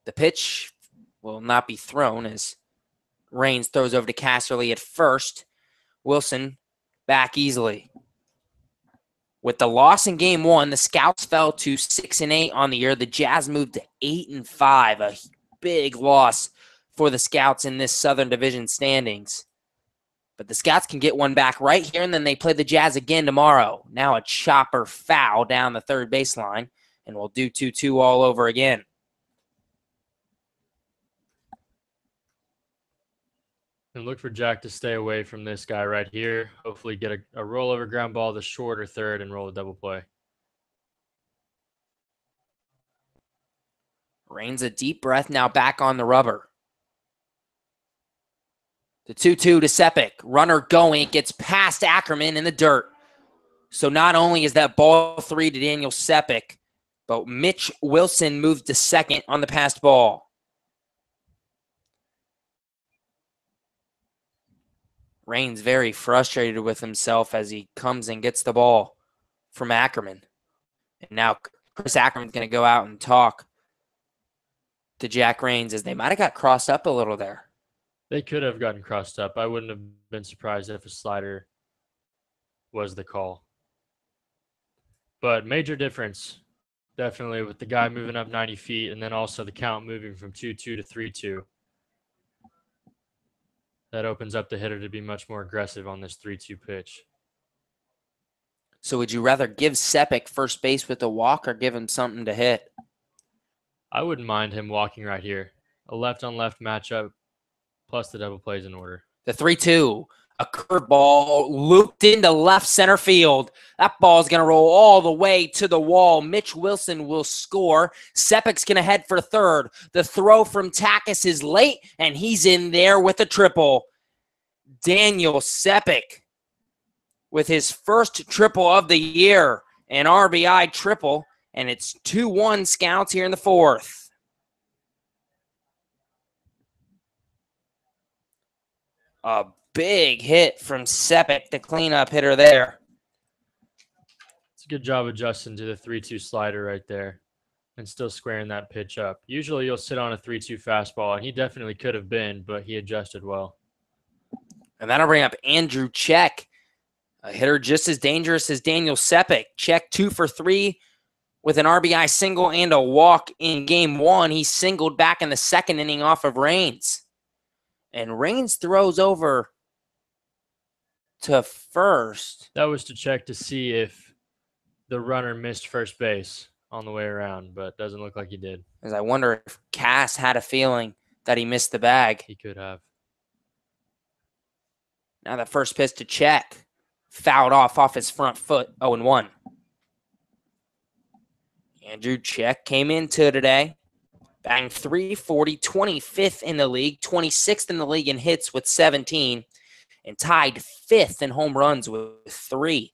The pitch will not be thrown as Raines throws over to Casserly at first. Wilson back easily. With the loss in Game 1, the Scouts fell to 6-8 on the year. The Jazz moved to 8-5, a big loss for the Scouts in this Southern Division standings. But the Scouts can get one back right here, and then they play the Jazz again tomorrow. Now a chopper foul down the third baseline, and we'll do 2-2 all over again. And look for Jack to stay away from this guy right here. Hopefully get a rollover ground ball to short or third and roll a double play. Raines a deep breath, now back on the rubber. The 2-2 to Sepik. Runner going. It gets past Ackerman in the dirt. So not only is that ball 3 to Daniel Sepik, but Mitch Wilson moved to second on the passed ball. Raines very frustrated with himself as he comes and gets the ball from Ackerman. And now Chris Ackerman's going to go out and talk to Jack Raines as they might have got crossed up a little there. They could have gotten crossed up. I wouldn't have been surprised if a slider was the call. But major difference, definitely, with the guy moving up 90 feet and then also the count moving from 2-2 to 3-2. That opens up the hitter to be much more aggressive on this 3-2 pitch. So would you rather give Sepik first base with a walk or give him something to hit? I wouldn't mind him walking right here. A left-on-left matchup plus the double plays in order. The 3-2, a curveball looped into left center field. That ball is going to roll all the way to the wall. Mitch Wilson will score. Sepik's going to head for third. The throw from Takis is late, and he's in there with a triple. Daniel Sepik with his first triple of the year, an RBI triple, and it's 2-1 Scouts here in the fourth. A big hit from Sepik, the cleanup hitter there. It's a good job adjusting to the 3-2 slider right there and still squaring that pitch up. Usually you'll sit on a 3-2 fastball, and he definitely could have been, but he adjusted well. And that'll bring up Andrew Check, a hitter just as dangerous as Daniel Sepik. Check 2 for 3 with an RBI single and a walk in Game 1. He singled back in the second inning off of Raines. And Raines throws over to first. That was to check to see if the runner missed first base on the way around, but doesn't look like he did. As I wonder if Cass had a feeling that he missed the bag. He could have. Now the first pitch to Check. Fouled off his front foot, 0-1. Andrew Check came into today. Batting .340, 25th in the league, 26th in the league in hits with 17, and tied 5th in home runs with 3.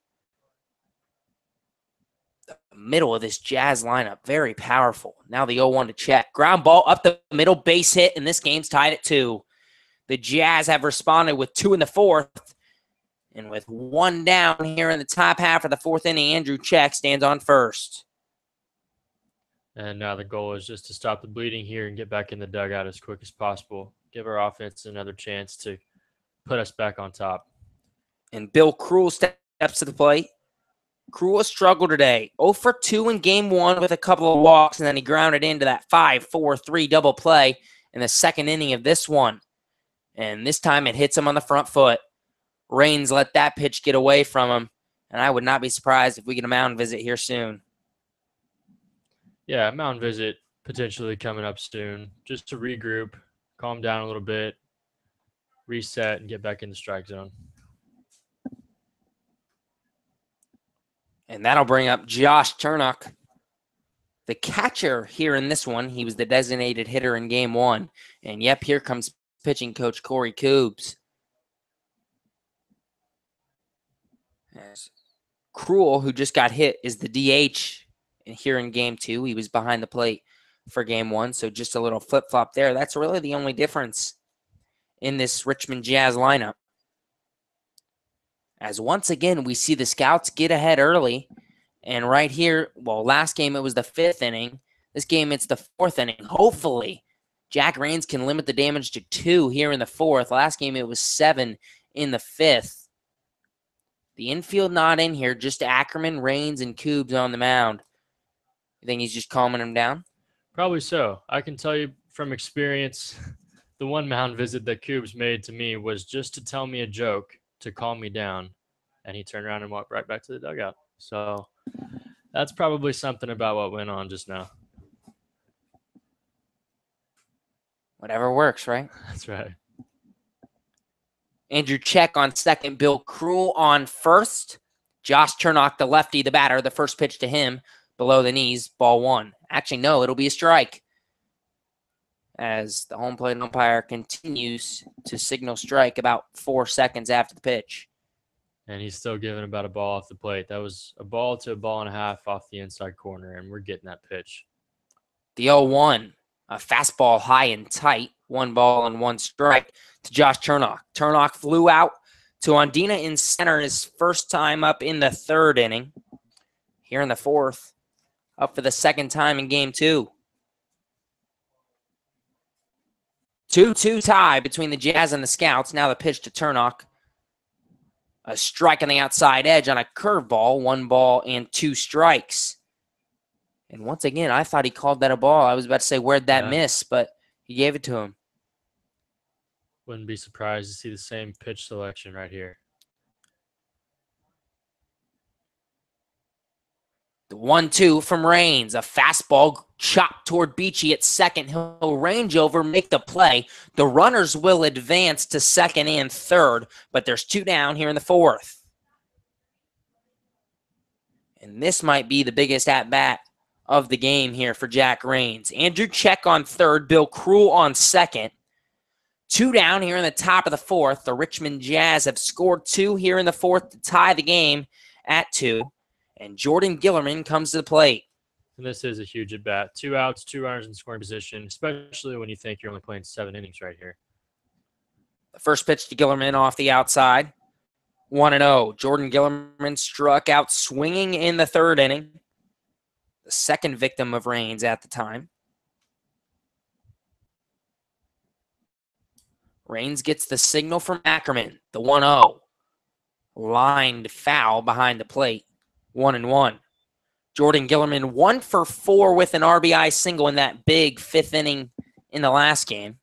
The middle of this Jazz lineup, very powerful. Now the 0-1 to Check. Ground ball up the middle, base hit, and this game's tied at 2. The Jazz have responded with 2 in the fourth, and with 1 down here in the top half of the fourth inning, Andrew Check stands on first. And now the goal is just to stop the bleeding here and get back in the dugout as quick as possible. Give our offense another chance to put us back on top. And Bill Krul steps to the plate. Krul struggled today. 0 for 2 in Game 1 with a couple of walks, and then he grounded into that 5-4-3 double play in the second inning of this one. And this time it hits him on the front foot. Raines let that pitch get away from him. And I would not be surprised if we get a mound visit here soon. Yeah, mound visit potentially coming up soon. Just to regroup, calm down a little bit, reset, and get back in the strike zone. And that'll bring up Josh Turnock, the catcher here in this one. He was the designated hitter in game 1. And yep, here comes pitching coach Corey Koobs. As Cruel, who just got hit, is the DH here in game 2. He was behind the plate for game 1, so just a little flip-flop there. That's really the only difference in this Richmond Jazz lineup. As once again, we see the Scouts get ahead early. And right here, well, last game it was the 5th inning. This game it's the 4th inning. Hopefully, Jack Raines can limit the damage to 2 here in the 4th. Last game it was 7 in the 5th. The infield not in here, just Ackerman, Raines, and Koobs on the mound. You think he's just calming him down? Probably so. I can tell you from experience, the one mound visit that Koobs made to me was just to tell me a joke to calm me down, and he turned around and walked right back to the dugout. So that's probably something about what went on just now. Whatever works, right? That's right. Andrew Check on second, Bill Cruel on first. Josh Turnock, the lefty, the batter, the first pitch to him, below the knees, ball 1. Actually, no, it'll be a strike. As the home plate umpire continues to signal strike about 4 seconds after the pitch. And he's still giving about a ball off the plate. That was a ball to a ball and a half off the inside corner, and we're getting that pitch. The 0-1, a fastball high and tight, 1 ball and 1 strike to Josh Turnock. Turnock flew out to Ondina in center his first time up in the 3rd inning. Here in the 4th, up for the 2nd time in game 2. 2-2 tie between the Jazz and the Scouts. Now the pitch to Turnock. A strike on the outside edge on a curveball, 1 ball and 2 strikes. And once again, I thought he called that a ball. I was about to say, where'd that miss? But he gave it to him. Wouldn't be surprised to see the same pitch selection right here. The 1-2 from Raines. A fastball chopped toward Beachy at second. He'll range over, make the play. The runners will advance to second and third, but there's 2 down here in the 4th. And this might be the biggest at-bat of the game here for Jack Raines. Andrew Check on third, Bill Cruel on second. 2 down here in the top of the 4th. The Richmond Jazz have scored 2 here in the 4th to tie the game at 2. And Jordan Gillerman comes to the plate. And this is a huge at-bat. 2 outs, 2 runners in scoring position, especially when you think you're only playing 7 innings right here. The first pitch to Gillerman off the outside. 1-0. Jordan Gillerman struck out swinging in the 3rd inning. The second victim of Raines at the time. Raines gets the signal from Ackerman. The 1-0. Lined foul behind the plate. 1-1. Jordan Gillerman 1 for 4 with an RBI single in that big 5th inning in the last game.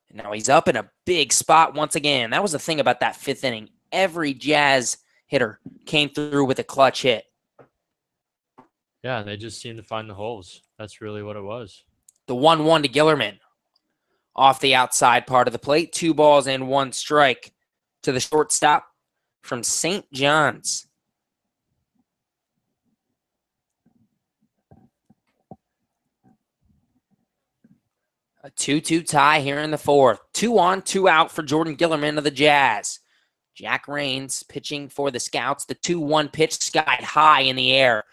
And now he's up in a big spot once again. That was the thing about that 5th inning. Every Jazz hitter came through with a clutch hit. Yeah, they just seemed to find the holes. That's really what it was. The 1-1 to Gillerman. Off the outside part of the plate. 2 balls and 1 strike to the shortstop from St. John's. A 2-2 tie here in the 4th. 2 on, 2 out for Jordan Gillerman of the Jazz. Jack Raines pitching for the Scouts. The 2-1 pitch skied high in the air.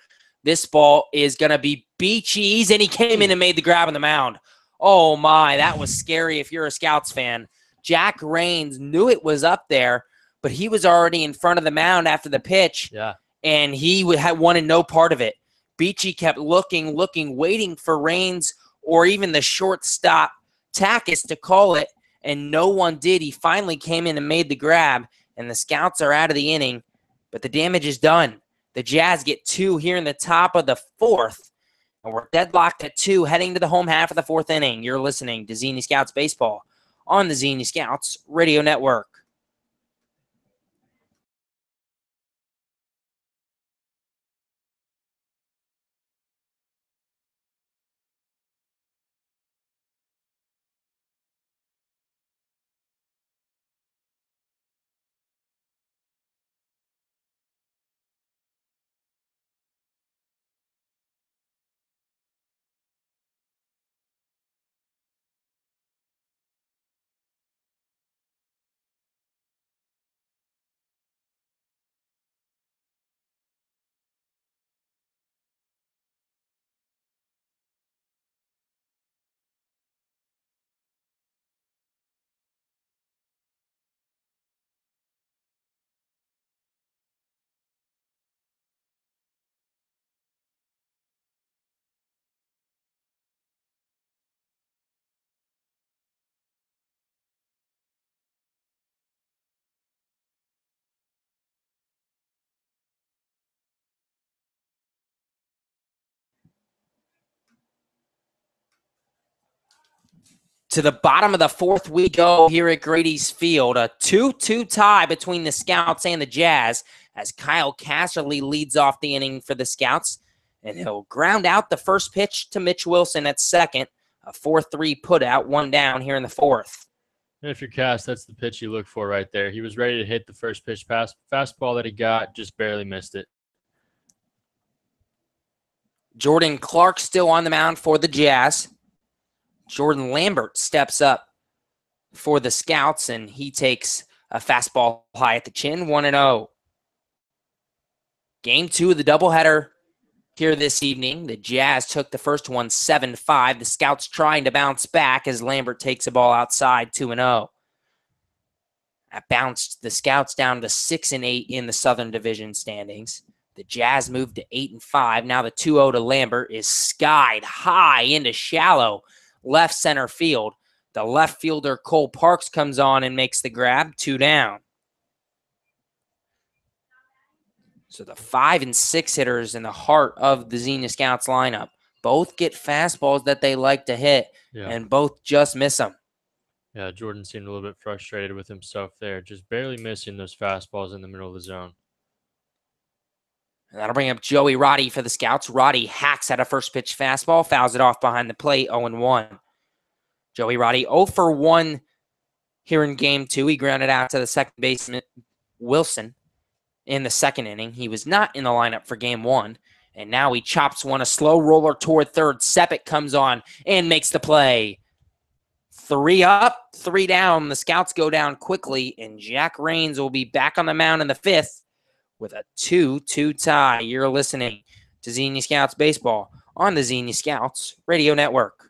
This ball is going to be Beachy's, and he came in and made the grab on the mound. Oh, my, that was scary if you're a Scouts fan. Jack Raines knew it was up there, but he was already in front of the mound after the pitch, and he wanted no part of it. Beachy kept looking, waiting for Raines or even the shortstop Takis to call it, and no one did. He finally came in and made the grab, and the Scouts are out of the inning, but the damage is done. The Jazz get 2 here in the top of the 4th, And we're deadlocked at 2, heading to the home half of the 4th inning. You're listening to Xenia Scouts Baseball on the Xenia Scouts Radio Network. To the bottom of the 4th we go here at Grady's Field. A 2-2 tie between the Scouts and the Jazz as Kyle Casserly leads off the inning for the Scouts. And he'll ground out the first pitch to Mitch Wilson at second. A 4-3 putout, 1 down here in the 4th. And if you're Cass, that's the pitch you look for right there. He was ready to hit the first pitch fastball that he got, just barely missed it. Jordan Clark still on the mound for the Jazz. Jordan Lambert steps up for the Scouts, and he takes a fastball high at the chin, 1-0. Game 2 of the doubleheader here this evening. The Jazz took the first one 7-5. The Scouts trying to bounce back as Lambert takes a ball outside, 2-0. That bounced the Scouts down to 6-8 in the Southern Division standings. The Jazz moved to 8-5. Now the 2-0 to Lambert is skied high into shallow left center field. The left fielder Cole Parks comes on and makes the grab, 2 down. So the 5 and 6 hitters in the heart of the Xenia Scouts lineup both get fastballs that they like to hit, and both just miss them. Yeah, Jordan seemed a little bit frustrated with himself there, just barely missing those fastballs in the middle of the zone. And that'll bring up Joey Roddy for the Scouts. Roddy hacks at a first pitch fastball, fouls it off behind the plate, 0-1. Joey Roddy 0 for 1 here in game 2. He grounded out to the second baseman, Wilson, in the second inning. He was not in the lineup for game 1. And now he chops one, a slow roller toward third. Sepik comes on and makes the play. 3 up, 3 down. The Scouts go down quickly, and Jack Rains will be back on the mound in the 5th with a 2-2 tie. You're listening to Xenia Scouts Baseball on the Xenia Scouts Radio Network.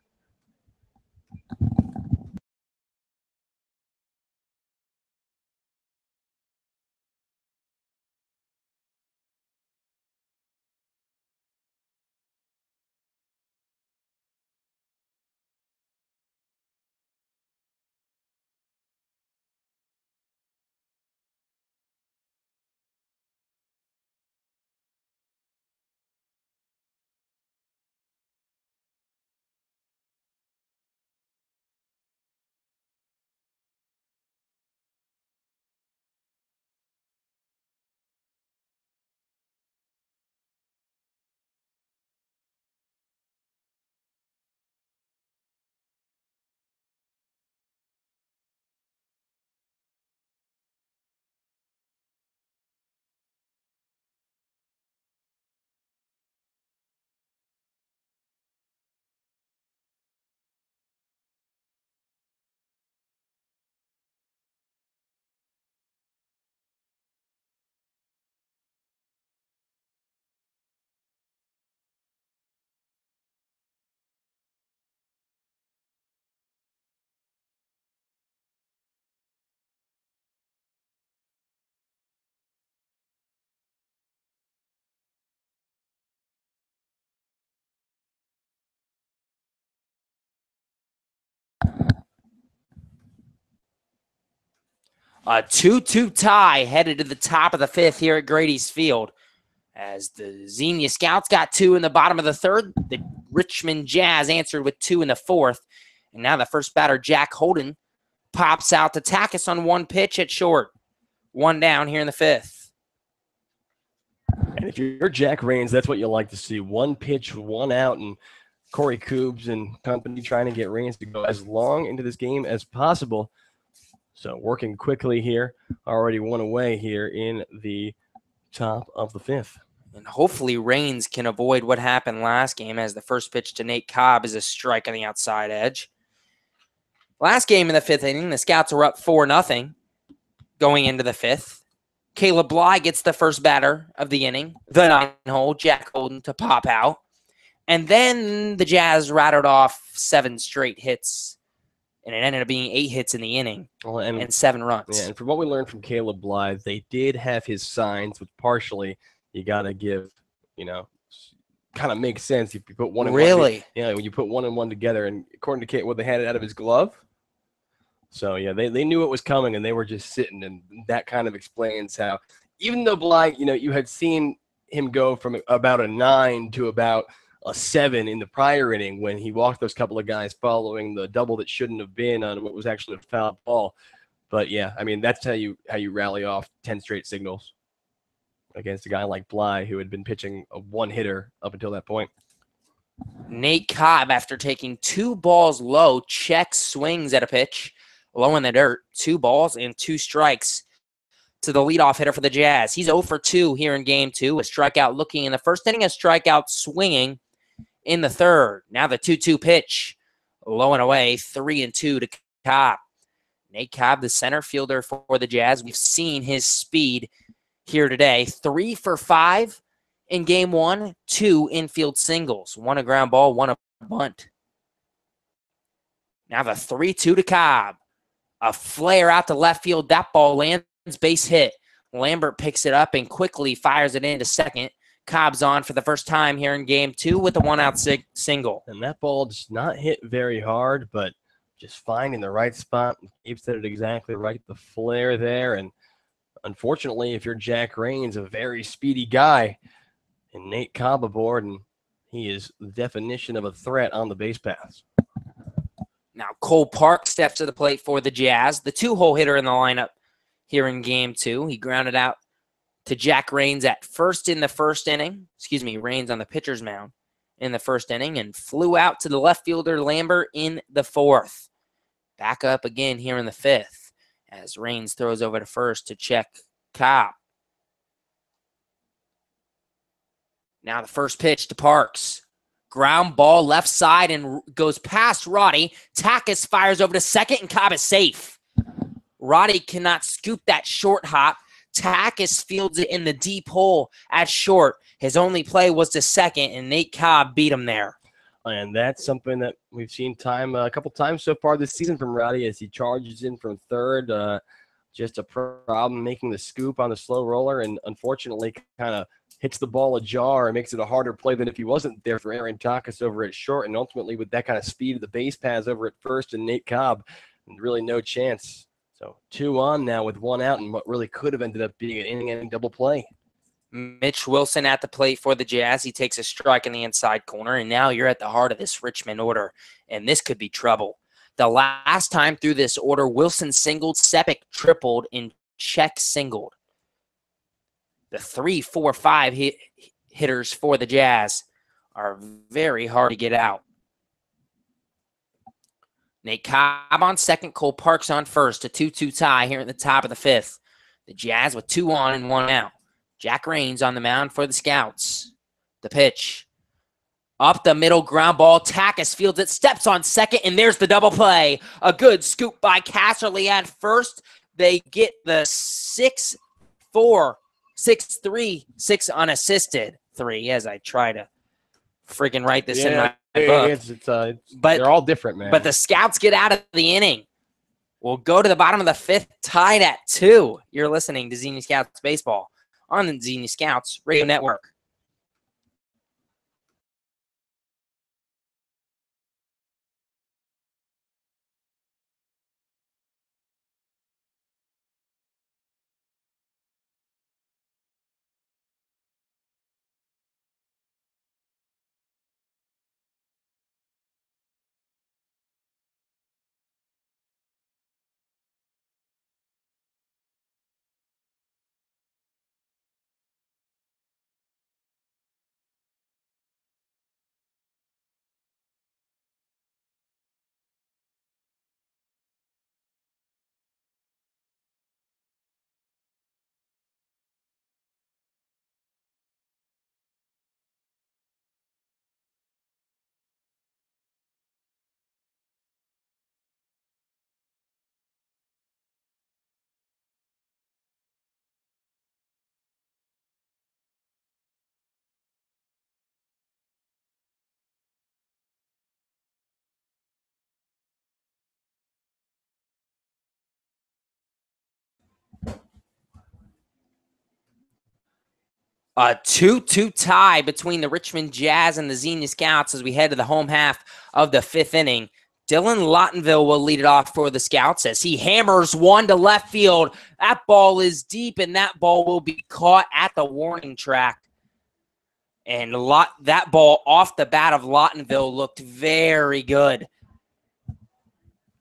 A 2-2 tie headed to the top of the 5th here at Grady's Field. As the Xenia Scouts got 2 in the bottom of the third, the Richmond Jazz answered with 2 in the fourth. And now the first batter, Jack Holden, pops out to Takis on 1 pitch at short. 1 down here in the fifth. And if you're Jack Rains, that's what you like to see. 1 pitch, 1 out, and Corey Coobs and company trying to get Rains to go as long into this game as possible. So working quickly here, already 1 away here in the top of the fifth. And hopefully Rains can avoid what happened last game, as the first pitch to Nate Cobb is a strike on the outside edge. Last game in the fifth inning, the Scouts were up 4-0 going into the fifth. Caleb Bly gets the first batter of the inning, the 9-hole, Jack Holden, to pop out. And then the Jazz rattled off 7 straight hits, and it ended up being 8 hits in the inning and 7 runs. Yeah, and from what we learned from Caleb Bly, they did have his signs, which partially you got to give, kind of makes sense if you put 1 and 1. Really? Yeah, when you put 1 and 1 together, and according to Kate, what they had it out of his glove. So, yeah, they knew it was coming, and they were just sitting, and that kind of explains how, even though Bly, you had seen him go from about a 9 to about a 7 in the prior inning when he walked those couple of guys following the double that shouldn't have been on what was actually a foul ball. But, yeah, I mean, that's how you rally off 10 straight signals against a guy like Bly, who had been pitching a 1-hitter up until that point. Nate Cobb, after taking 2 balls low, checks swings at a pitch, low in the dirt, 2 balls and 2 strikes to the leadoff hitter for the Jazz. He's 0 for 2 here in game 2, a strikeout looking in the first inning, a strikeout swinging in the third. Now the 2-2 pitch, low and away, 3-2 to Cobb. Nate Cobb, the center fielder for the Jazz. We've seen his speed here today. 3 for 5 in game 1, 2 infield singles, 1 a ground ball, 1 a bunt. Now the 3-2 to Cobb. A flare out to left field. That ball lands, base hit. Lambert picks it up and quickly fires it into second. Cobb's on for the first time here in game 2 with a 1-out single. And that ball just not hit very hard, but just finding the right spot. Keeps it exactly right. The flare there. And unfortunately, if you're Jack Rains, a very speedy guy, and Nate Cobb aboard, and he is the definition of a threat on the base paths. Now Cole Park steps to the plate for the Jazz, the 2-hole hitter in the lineup here in game 2. He grounded out to Jack Rains at first in the first inning. Rains on the pitcher's mound in the first inning, and flew out to the left fielder Lambert in the fourth. Back up again here in the fifth as Rains throws over to first to check Cobb. Now the first pitch to Parks. Ground ball left side and goes past Roddy. Takis fires over to second, and Cobb is safe. Roddy cannot scoop that short hop. Takis fields it in the deep hole at short. His only play was to second, and Nate Cobb beat him there. And that's something that we've seen a couple times so far this season from Roddy as he charges in from third. Just a problem making the scoop on the slow roller, and unfortunately kind of hits the ball ajar and makes it a harder play than if he wasn't there for Aaron Takis over at short. And ultimately with that kind of speed of the base paths over at first and Nate Cobb, really no chance. So 2 on now with 1 out, and what really could have ended up being an inning-ending double play. Mitch Wilson at the plate for the Jazz. He takes a strike in the inside corner, and now you're at the heart of this Richmond order, and this could be trouble. The last time through this order, Wilson singled, Sepik tripled, and Check singled. The 3, 4, 5 hitters for the Jazz are very hard to get out. Nate Cobb on second, Cole Parks on first. A 2-2 tie here at the top of the fifth. The Jazz with 2 on and 1 out. Jack Rains on the mound for the Scouts. The pitch. Up the middle, ground ball. Takis fields it, steps on second, and there's the double play. A good scoop by Casserly at first. They get the 6-4, 6-3, 6 unassisted 3 as I try to freaking write this in my book. But they're all different, man. But the Scouts get out of the inning. We'll go to the bottom of the fifth, tied at 2. You're listening to Xenia Scouts Baseball on the Xenia Scouts Radio Network. A 2-2 tie between the Richmond Jazz and the Xenia Scouts as we head to the home half of the fifth inning. Dylan Lawtonville will lead it off for the Scouts as he hammers one to left field. That ball is deep, and that ball will be caught at the warning track. And that ball off the bat of Lawtonville looked very good.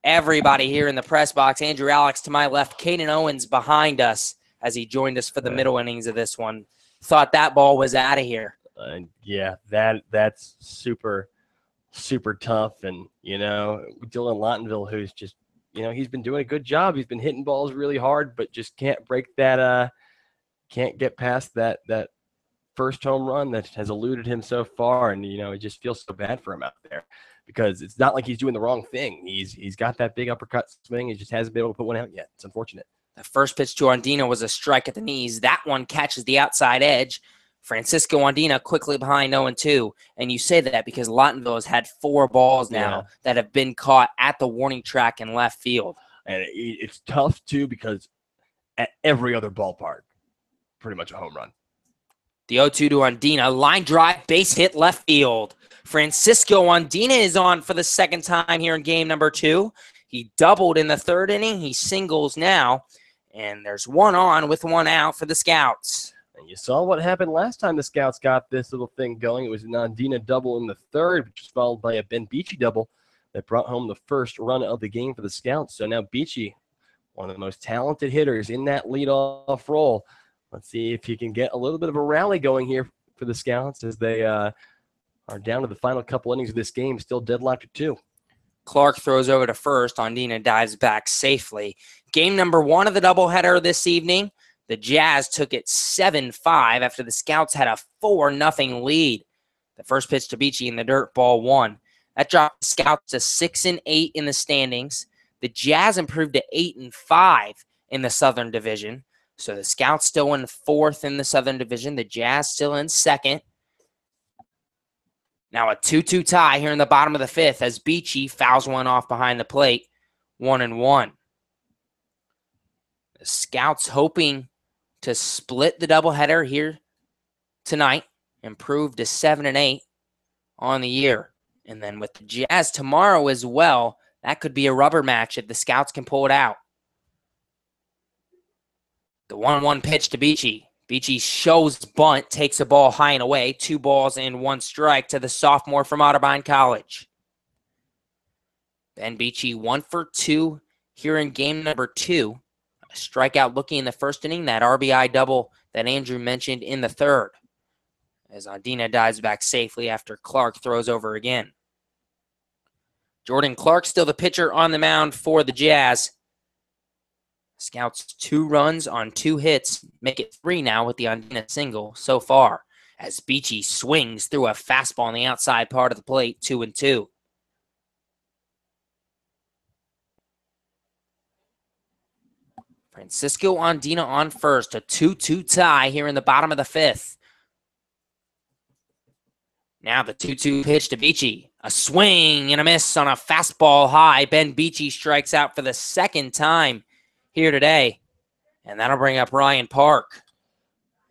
Everybody here in the press box, Andrew Alex to my left, Caden Owens behind us as he joined us for the middle innings of this one. Thought that ball was out of here. Yeah, that's super, super tough. And, Dylan Lawtonville, who's just, he's been doing a good job. He's been hitting balls really hard, but just can't break that, can't get past that first home run that has eluded him so far. And, it just feels so bad for him out there because it's not like he's doing the wrong thing. He's got that big uppercut swing. He just hasn't been able to put one out yet. It's unfortunate. The first pitch to Andina was a strike at the knees. That one catches the outside edge. Francisco Andina quickly behind 0-2. And you say that because Lawtonville has had 4 balls now that have been caught at the warning track in left field. And it's tough, too, because at every other ballpark, pretty much a home run. The 0-2 to Andina. Line drive, base hit left field. Francisco Andina is on for the second time here in game number 2. He doubled in the third inning. He singles now. And there's one on with one out for the Scouts. And you saw what happened last time the Scouts got this little thing going. It was an Andina double in the third, which was followed by a Ben Beachy double that brought home the first run of the game for the Scouts. So now Beachy, one of the most talented hitters in that leadoff role. Let's see if he can get a little bit of a rally going here for the Scouts as they are down to the final couple innings of this game, still deadlocked at 2. Clark throws over to first. Andina dives back safely. Game number 1 of the doubleheader this evening. The Jazz took it 7-5 after the Scouts had a 4-0 lead. The first pitch to Beachy in the dirt, ball 1. That dropped the Scouts to 6-8 in the standings. The Jazz improved to 8-5 in the Southern Division. So the Scouts still in 4th in the Southern Division. The Jazz still in 2nd. Now a 2-2 tie here in the bottom of the 5th as Beachy fouls one off behind the plate, 1-1. The Scouts hoping to split the doubleheader here tonight, improve to 7-8 on the year. And then with the Jazz tomorrow as well, that could be a rubber match if the Scouts can pull it out. The 1-1 pitch to Beachy. Beachy shows bunt, takes a ball high and away. 2 balls and 1 strike to the sophomore from Otterbein College. Ben Beachy 1 for 2 here in game number 2. A strikeout looking in the first inning. That RBI double that Andrew mentioned in the third. As Andina dives back safely after Clark throws over again. Jordan Clark still the pitcher on the mound for the Jazz. Scouts 2 runs on 2 hits, make it 3 now with the Andina single so far, as Beachy swings through a fastball on the outside part of the plate, 2-2. Francisco Andina on first, a 2-2 tie here in the bottom of the 5th. Now the 2-2 pitch to Beachy. A swing and a miss on a fastball high. Ben Beachy strikes out for the second time here today, and that'll bring up Ryan Park.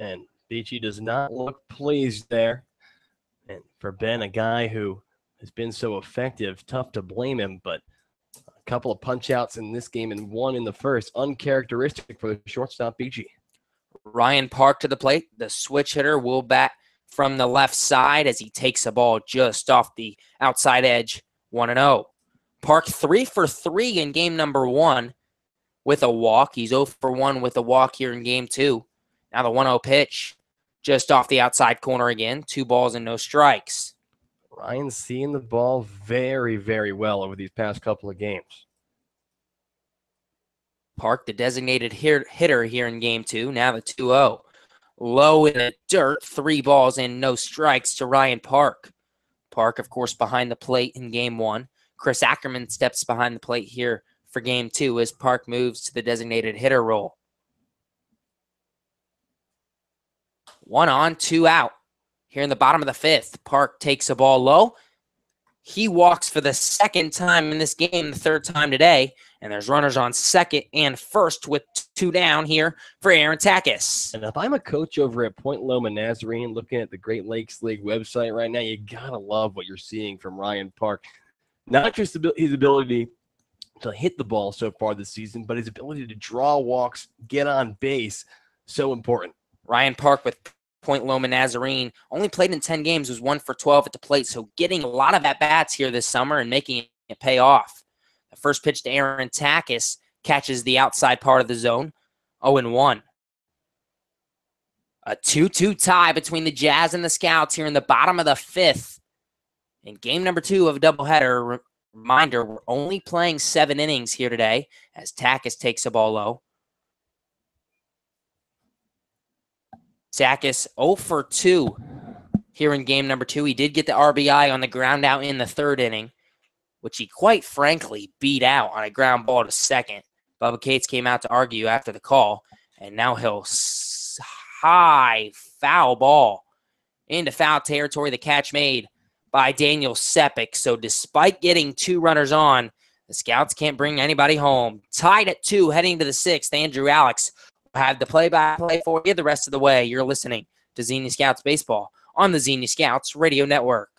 And Beachy does not look pleased there. And for Ben, a guy who has been so effective, tough to blame him, but a couple of punch-outs in this game and 1 in the first, uncharacteristic for the shortstop Beachy. Ryan Park to the plate. The switch hitter will bat from the left side as he takes a ball just off the outside edge, 1-0. Park 3 for 3 in game number 1. With a walk. He's 0 for 1 with a walk here in game 2. Now the 1-0 pitch just off the outside corner again. 2 balls and no strikes. Ryan's seeing the ball very, very well over these past couple of games. Park, the designated hitter here in game 2. Now the 2-0. Low in the dirt. 3 balls and no strikes to Ryan Park. Park, of course, behind the plate in game 1. Chris Ackerman steps behind the plate here for game 2 as Park moves to the designated hitter role. 1 on, 2 out. Here in the bottom of the 5th, Park takes a ball low. He walks for the second time in this game, the third time today, and there's runners on second and first with 2 down here for Aaron Takis. And if I'm a coach over at Point Loma Nazarene looking at the Great Lakes League website right now, you got to love what you're seeing from Ryan Park. Not just his ability to hit the ball so far this season, but his ability to draw walks, get on base, so important. Ryan Park with Point Loma Nazarene only played in 10 games, was 1 for 12 at the plate, so getting a lot of at-bats here this summer and making it pay off. The first pitch to Aaron Takis catches the outside part of the zone, 0-1. A 2-2 tie between the Jazz and the Scouts here in the bottom of the 5th. In game number 2 of a doubleheader, reminder, we're only playing 7 innings here today as Takis takes the ball low. Takis 0 for 2 here in game number 2. He did get the RBI on the ground out in the 3rd inning, which he quite frankly beat out on a ground ball to second. Bubba Cates came out to argue after the call, and now he'll high foul ball into foul territory. The catch made by Daniel Sepik. So despite getting 2 runners on, the Scouts can't bring anybody home. Tied at 2 heading to the 6th. Andrew Alex will have the play-by-play for you the rest of the way. You're listening to Xenia Scouts Baseball on the Xenia Scouts Radio Network.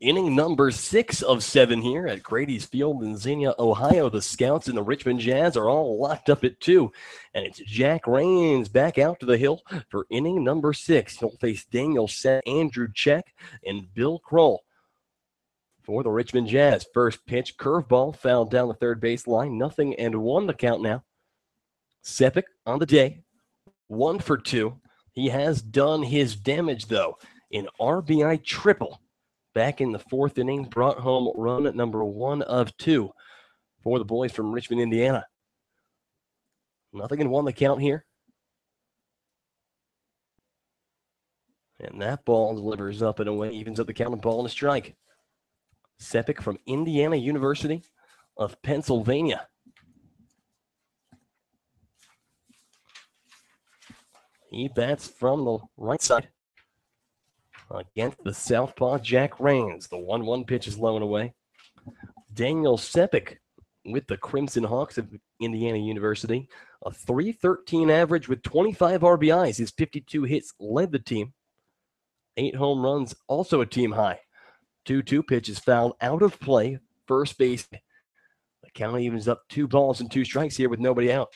Inning number 6 of 7 here at Grady's Field in Xenia, Ohio. The Scouts and the Richmond Jazz are all locked up at 2. And it's Jack Rains back out to the hill for inning number 6. He'll face Daniel Set, Andrew Check, and Bill Kroll. For the Richmond Jazz, first pitch, curveball, fouled down the third base line. 0-1 the count now. Sepik on the day, 1 for 2. He has done his damage, though. An RBI triple. Back in the 4th inning, brought home run at number 1 of 2 for the boys from Richmond, Indiana. 0-1 the count here. And that ball delivers up and away, evens up the count, and ball and a strike. Sepik from Indiana University of Pennsylvania. He bats from the right side against the southpaw Jack Rains. The 1-1 pitch is low and away. Daniel Sepik with the Crimson Hawks of Indiana University. A .313 average with 25 RBIs. His 52 hits led the team. 8 home runs, also a team high. 2-2 pitch is fouled out of play. First base. The count evens up 2 balls and 2 strikes here with nobody out.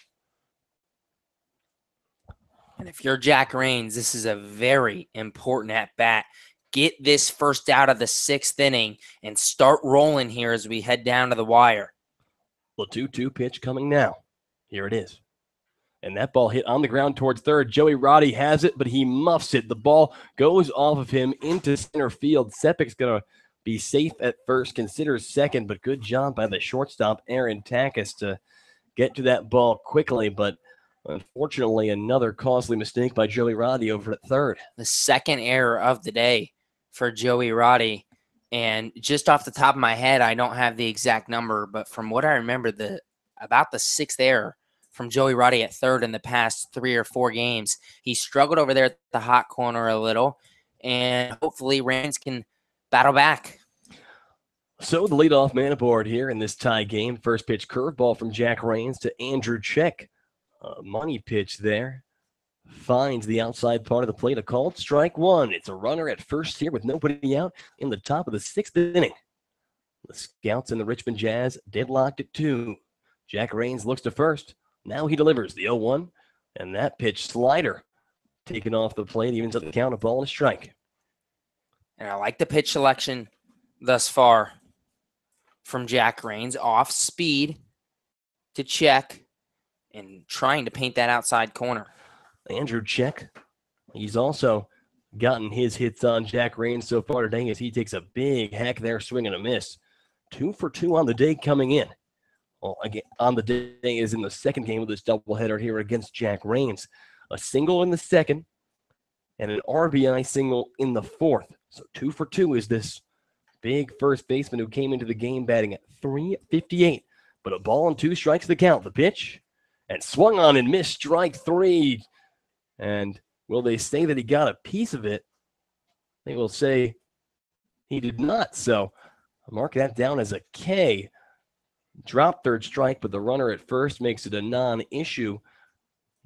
And if you're Jack Rains, this is a very important at-bat. Get this first out of the 6th inning and start rolling here as we head down to the wire. The 2-2 pitch coming now. Here it is. And that ball hit on the ground towards third. Joey Roddy has it, but he muffs it. The ball goes off of him into center field. Sepik's going to be safe at first, considers second, but good job by the shortstop, Aaron Takis, to get to that ball quickly, but unfortunately, another costly mistake by Joey Roddy over at third. The second error of the day for Joey Roddy And just off the top of my head, I don't have the exact number, but from what I remember, about the 6th error from Joey Roddy at third in the past 3 or 4 games. He struggled over there at the hot corner a little, and hopefully Rains can battle back. So the leadoff man aboard here in this tie game. First pitch curveball from Jack Rains to Andrew Check. Money pitch there. Finds the outside part of the plate. A called strike one. It's a runner at first here with nobody out in the top of the 6th inning. The Scouts and the Richmond Jazz deadlocked at 2. Jack Rains looks to first. Now he delivers the 0-1. And that pitch slider taken off the plate, evens up the count, a ball and a strike. And I like the pitch selection thus far from Jack Rains. Off speed to Check and trying to paint that outside corner. Andrew Check, he's also gotten his hits on Jack Rains so far today as he takes a big hack there, swing and a miss. 2 for 2 on the day coming in. Well, again, on the day is in the second game of this doubleheader here against Jack Rains. A single in the second and an RBI single in the fourth. So 2 for 2 is this big first baseman who came into the game batting at .358. But a ball and 2 strikes the count. The pitch and swung on and missed strike 3. And will they say that he got a piece of it? They will say he did not. So I'll mark that down as a K. Drop third strike, but the runner at first makes it a non-issue.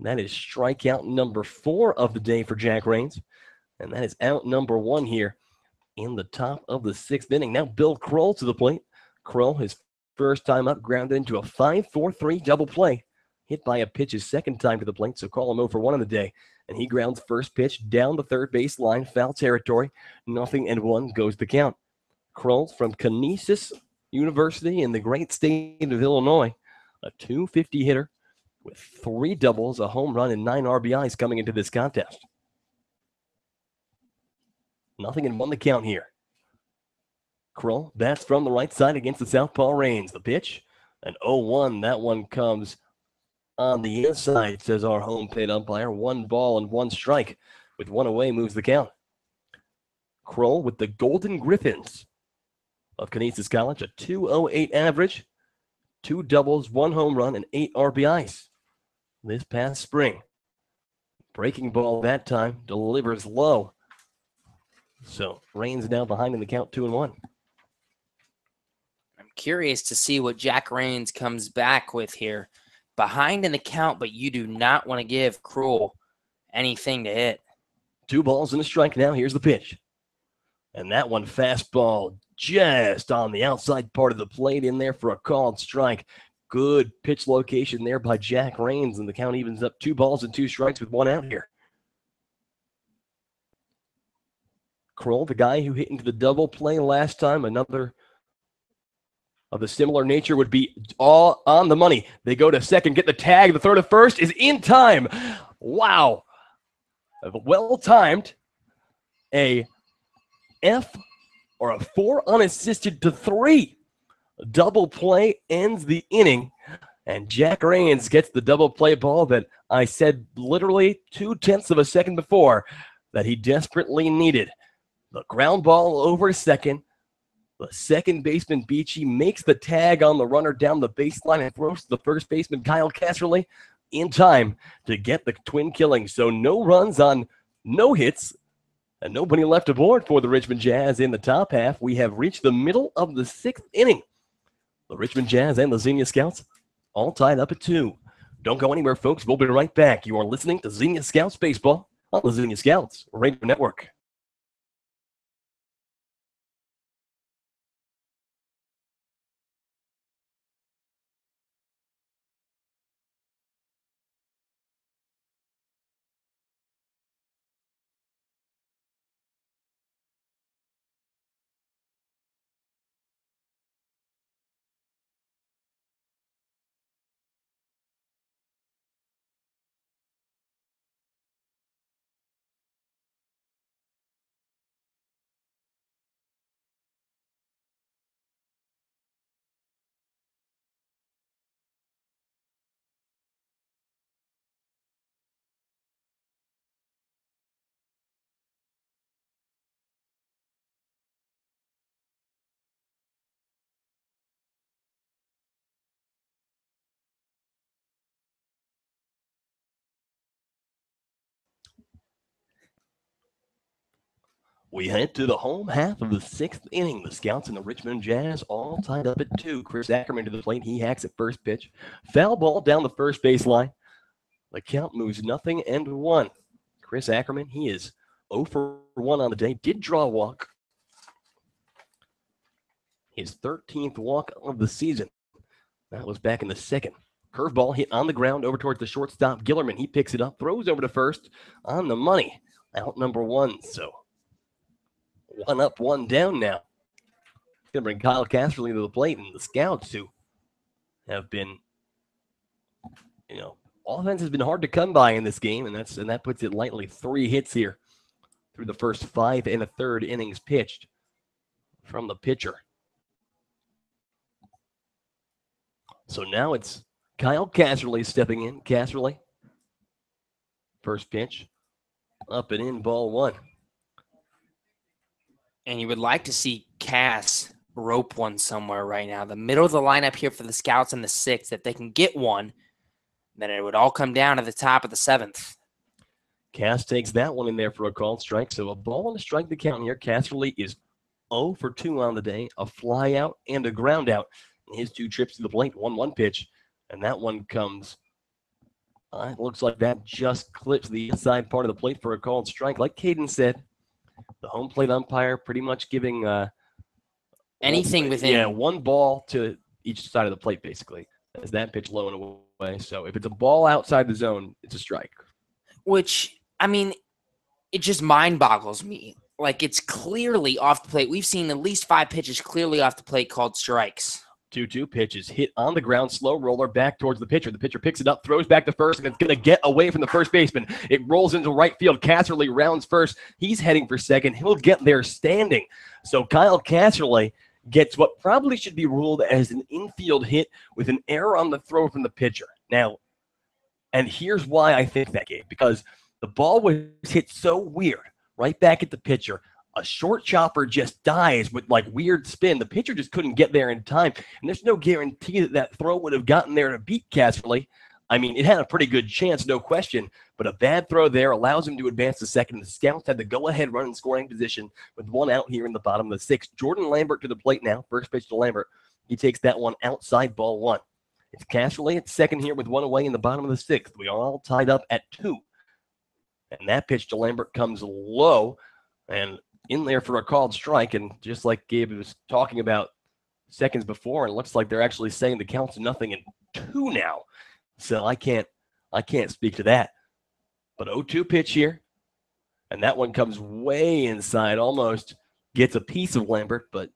That is strikeout number 4 of the day for Jack Rains. And that is out number 1 here in the top of the 6th inning. Now Bill Kroll to the plate. Kroll, his first time up, grounded into a 5-4-3 double play. Hit by a pitch his second time to the plate, so call him 0 for 1 on the day. And he grounds first pitch down the third base line, foul territory. 0-1 goes the count. Kroll from Canisius University in the great state of Illinois, a .250 hitter with 3 doubles, a home run, and 9 RBIs coming into this contest. 0-1 the count here. Kroll bats from the right side against the southpaw Rains. The pitch, an 0-1. That one comes on the inside, says our home plate umpire. 1 ball and 1 strike. With 1 away, moves the count. Kroll with the Golden Griffins of Canisius College, a .208 average, 2 doubles, 1 home run, and 8 RBIs this past spring. Breaking ball that time, delivers low. So Rains now behind in the count, 2-1. I'm curious to see what Jack Rains comes back with here. Behind in the count, but you do not want to give Kroll anything to hit. 2 balls and a strike now. Here's the pitch. And that one fastball just on the outside part of the plate in there for a called strike. Good pitch location there by Jack Rains, and the count evens up 2 balls and 2 strikes with 1 out here. Kroll, the guy who hit into the double play last time, another of a similar nature, would be all on the money. They go to second, get the tag. The throw to first is in time. Wow. Well timed. A F or a 4 unassisted to 3. Double play ends the inning. And Jack Rains gets the double play ball that I said literally 0.2 of a second before that he desperately needed. The ground ball over second. The second baseman, Beachy, makes the tag on the runner down the baseline and throws to the first baseman, Kyle Casserly, in time to get the twin killing. So no runs on no hits and nobody left aboard for the Richmond Jazz in the top half. We have reached the middle of the 6th inning. The Richmond Jazz and the Xenia Scouts all tied up at 2. Don't go anywhere, folks. We'll be right back. You are listening to Xenia Scouts Baseball on the Xenia Scouts Radio Network. We head to the home half of the 6th inning. The Scouts and the Richmond Jazz all tied up at 2. Chris Ackerman to the plate. He hacks at first pitch. Foul ball down the first baseline. The count moves 0-1. Chris Ackerman, he is 0 for 1 on the day. Did draw a walk. His 13th walk of the season. That was back in the 2nd. Curveball hit on the ground over towards the shortstop. Gillerman, he picks it up, throws over to first on the money. Out number 1. So 1 up, 1 down now. Going to bring Kyle Casterly to the plate, and the Scouts, who have been, offense has been hard to come by in this game, and that puts it lightly. 3 hits here through the first 5 1/3 innings pitched from the pitcher. So now it's Kyle Casterly stepping in. Casterly, first pitch, up and in, ball 1. And you would like to see Cass rope one somewhere right now. The middle of the lineup here for the Scouts in the 6th. If they can get one, then it would all come down to the top of the 7th. Cass takes that one in there for a called strike. So a ball and a strike to count here. Casterly is 0 for 2 on the day, a fly out and a ground out. In his 2 trips to the plate, 1-1 pitch. And that one comes, it looks like that just clips the inside part of the plate for a called strike. Like Caden said, the home plate umpire pretty much giving anything within 1 ball to each side of the plate, basically, as that pitch low and away. So if it's a ball outside the zone, it's a strike. Which, I mean, it just mind boggles me. Like, it's clearly off the plate. We've seen at least 5 pitches clearly off the plate called strikes. 2-2 pitches hit on the ground, slow roller back towards the pitcher. The pitcher picks it up, throws back to first, and it's going to get away from the first baseman. It rolls into right field. Casterly rounds first. He's heading for second. He'll get there standing. So Kyle Casterly gets what probably should be ruled as an infield hit with an error on the throw from the pitcher. Now, and here's why I think that, Gabe, because the ball was hit so weird, right back at the pitcher. A short chopper just dies with like weird spin. The pitcher just couldn't get there in time. And there's no guarantee that that throw would have gotten there to beat Casterly. I mean, it had a pretty good chance, no question. But a bad throw there allows him to advance to second. The Scouts had the go-ahead run in scoring position with 1 out here in the bottom of the 6th. Jordan Lambert to the plate now. First pitch to Lambert. He takes that one outside, ball 1. It's Casterly at second here with 1 away in the bottom of the 6th. We are all tied up at 2. And that pitch to Lambert comes low and in there for a called strike. And just like Gabe was talking about seconds before, it looks like they're actually saying the count's 0-2 now. So I can't speak to that. But 0-2 pitch here. And that one comes way inside, almost gets a piece of Lambert, but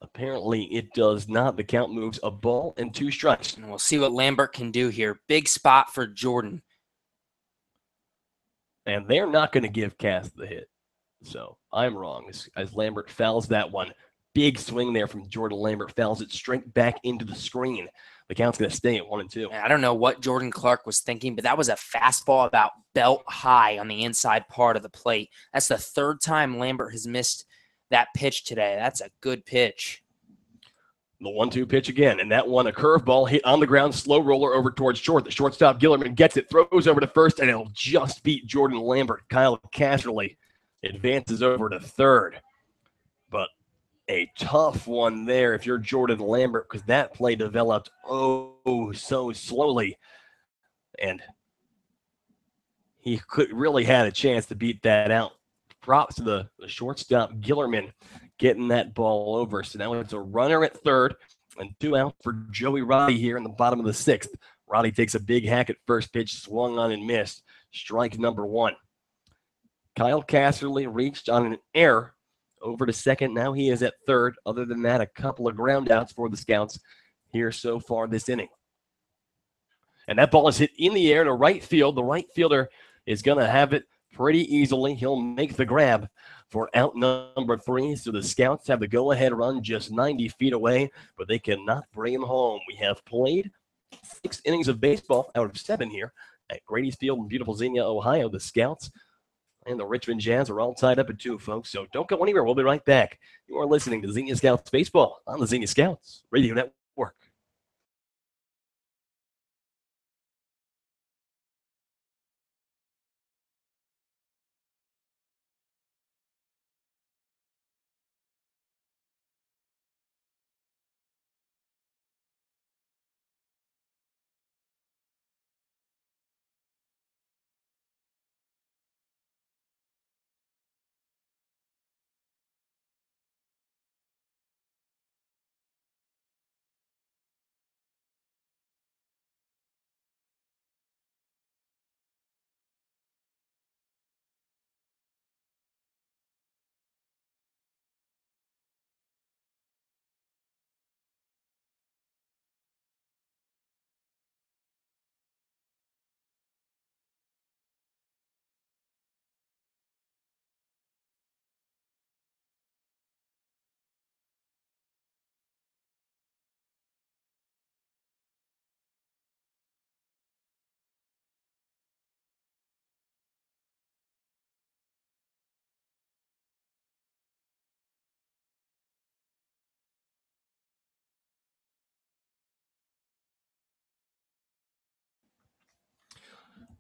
apparently it does not. The count moves a ball and 2 strikes. And we'll see what Lambert can do here. Big spot for Jordan. And they're not going to give Cass the hit. So I'm wrong as Lambert fouls that one. Big swing there from Jordan Lambert. Fouls it straight back into the screen. The count's going to stay at 1-2. I don't know what Jordan Clark was thinking, but that was a fastball about belt high on the inside part of the plate. That's the 3rd time Lambert has missed that pitch today. That's a good pitch. The 1-2 pitch again, and that one a curveball hit on the ground, slow roller over towards short. The shortstop Gillerman gets it, throws over to first, and it'll just beat Jordan Lambert. Kyle Casterly advances over to third. But a tough one there if you're Jordan Lambert, because that play developed so slowly. And he really had a chance to beat that out. Props to the shortstop Gillerman getting that ball over. So now it's a runner at third and 2 out for Joey Roddy here in the bottom of the 6th. Roddy takes a big hack at first pitch, swung on and missed. Strike number 1. Kyle Casterly reached on an error over to second. Now he is at third. Other than that, a couple of ground outs for the Scouts here so far this inning. And that ball is hit in the air to right field. The right fielder is going to have it pretty easily. He'll make the grab for out number 3. So the Scouts have the go-ahead run just 90 feet away, but they cannot bring him home. We have played 6 innings of baseball out of 7 here at Grady's Field in beautiful Xenia, Ohio. The Scouts and the Richmond Jazz are all tied up at 2, folks. So don't go anywhere. We'll be right back. You are listening to Xenia Scouts Baseball on the Xenia Scouts Radio Network.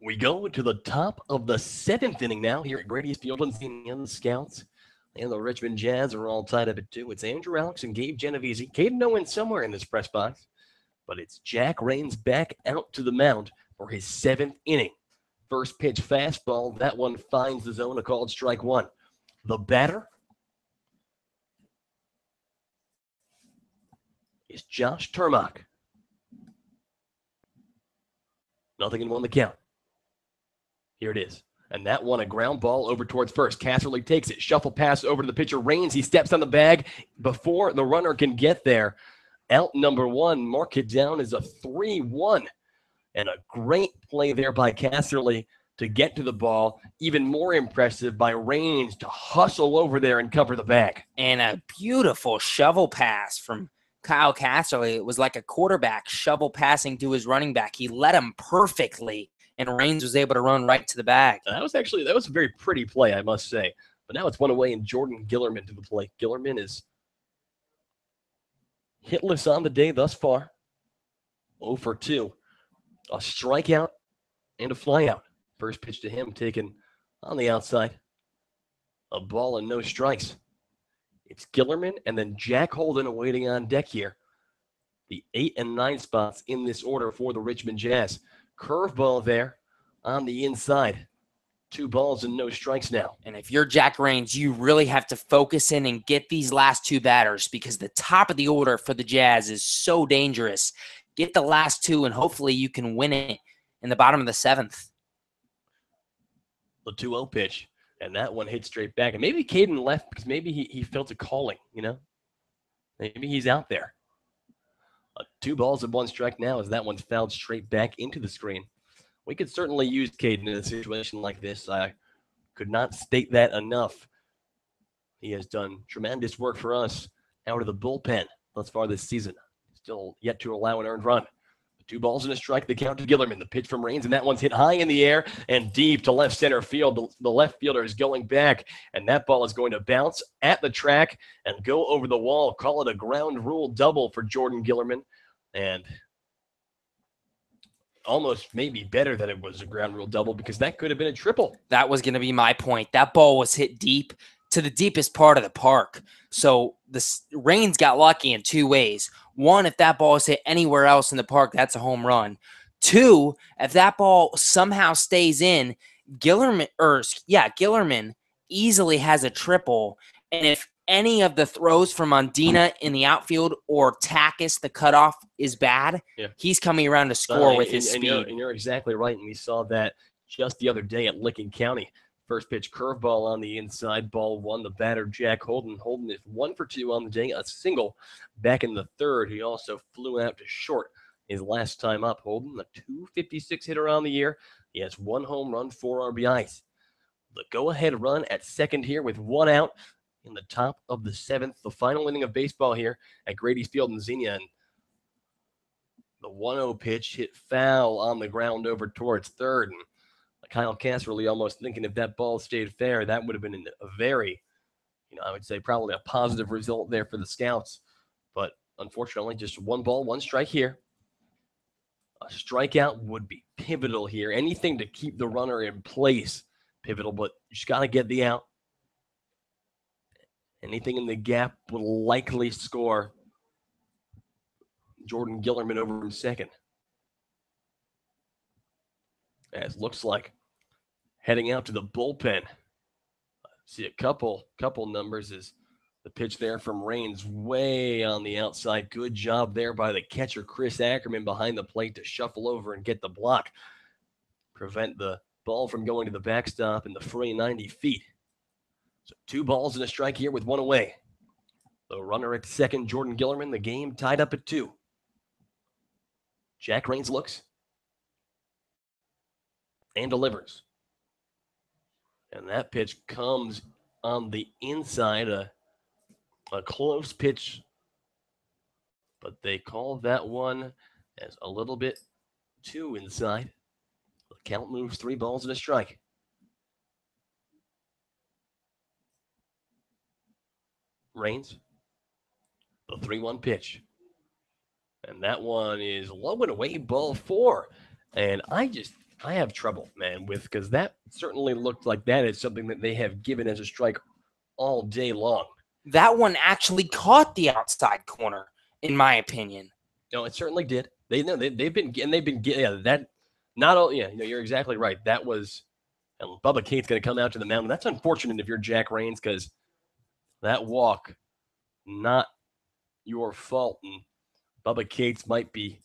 We go to the top of the 7th inning now here at Grady's Field in Xenia. The Scouts and the Richmond Jazz are all tied up at 2. It's Andrew Alex and Gabe Genovese. Caden Owens somewhere in this press box, but it's Jack Rains back out to the mound for his 7th inning. First pitch fastball. That one finds the zone, a called strike 1. The batter is Josh Turmock. 0-1 the count. Here it is. And that one, a ground ball over towards first. Casserly takes it. Shuffle pass over to the pitcher. Rains. He steps on the bag before the runner can get there. Out number 1. Mark it down as a 3-1. And a great play there by Casserly to get to the ball. Even more impressive by Rains to hustle over there and cover the bag. And a beautiful shovel pass from Kyle Casserly. It was like a quarterback shovel passing to his running back. He led him perfectly, and Rains was able to run right to the bag. That was a very pretty play, I must say. But now it's one away, and Jordan Gillerman to the plate. Gillerman is hitless on the day thus far. 0 for 2. A strikeout and a flyout. First pitch to him taken on the outside. A ball and no strikes. It's Gillerman and then Jack Holden awaiting on deck here. The 8 and 9 spots in this order for the Richmond Jazz. Curveball there on the inside. 2 balls and no strikes now. And if you're Jack Rains, you really have to focus in and get these last 2 batters because the top of the order for the Jazz is so dangerous. Get the last 2, and hopefully you can win it in the bottom of the 7th. The 2-0 pitch, and that one hit straight back. And maybe Caden left because maybe he felt a calling, Maybe he's out there. 2 balls and 1 strike now as that one's fouled straight back into the screen. We could certainly use Caden in a situation like this. I could not state that enough. He has done tremendous work for us out of the bullpen thus far this season. Still yet to allow an earned run. 2 balls and a strike, the count to Gillerman. The pitch from Rains, and that one's hit high in the air and deep to left center field. The left fielder is going back, and that ball is going to bounce at the track and go over the wall. Call it a ground rule double for Jordan Gillerman. And almost maybe better that it was a ground rule double because that could have been a triple. That was going to be my point. That ball was hit deep to the deepest part of the park. So the Rains got lucky in 2 ways. 1, if that ball is hit anywhere else in the park, that's a home run. 2, if that ball somehow stays in, Gillerman easily has a triple. And if any of the throws from Ondina in the outfield or Takis, the cutoff, is bad, he's coming around to score with his speed. And you're exactly right. And we saw that just the other day at Licking County. First pitch curveball on the inside, ball 1. The batter, Jack Holden. Holden is 1 for 2 on the day, a single back in the 3rd. He also flew out to short his last time up. Holden, a .256 hitter on the year. He has 1 home run, 4 RBIs. The go-ahead run at second here with 1 out in the top of the 7th. The final inning of baseball here at Grady's Field in Xenia. And the 1-0 pitch hit foul on the ground over towards third. And Kyle Casserly almost thinking if that ball stayed fair, that would have been a very, I would say probably a positive result there for the Scouts. But unfortunately, just 1 ball, 1 strike here. A strikeout would be pivotal here. Anything to keep the runner in place, pivotal, but you just got to get the out. Anything in the gap will likely score Jordan Gillerman over in second. As looks like heading out to the bullpen. See a couple numbers as the pitch there from Rains way on the outside. Good job there by the catcher, Chris Ackerman, behind the plate to shuffle over and get the block. Prevent the ball from going to the backstop in the fray 90 feet. So 2 balls and a strike here with 1 away. The runner at second, Jordan Gillerman, the game tied up at 2. Jack Rains looks and delivers. And that pitch comes on the inside, a close pitch, but they call that one as a little bit too inside. The count moves 3 balls and a strike. Rains, the 3-1 pitch. And that one is low and away, ball 4. And I just I have trouble, man, because that certainly looked like that is something that they have given as a strike all day long. That one actually caught the outside corner, in my opinion. No, it certainly did. They've been that. Not all. Yeah, you're exactly right. That was. And Bubba Cates going to come out to the mound. That's unfortunate if you're Jack Rains because that walk, not your fault. And Bubba Cates might be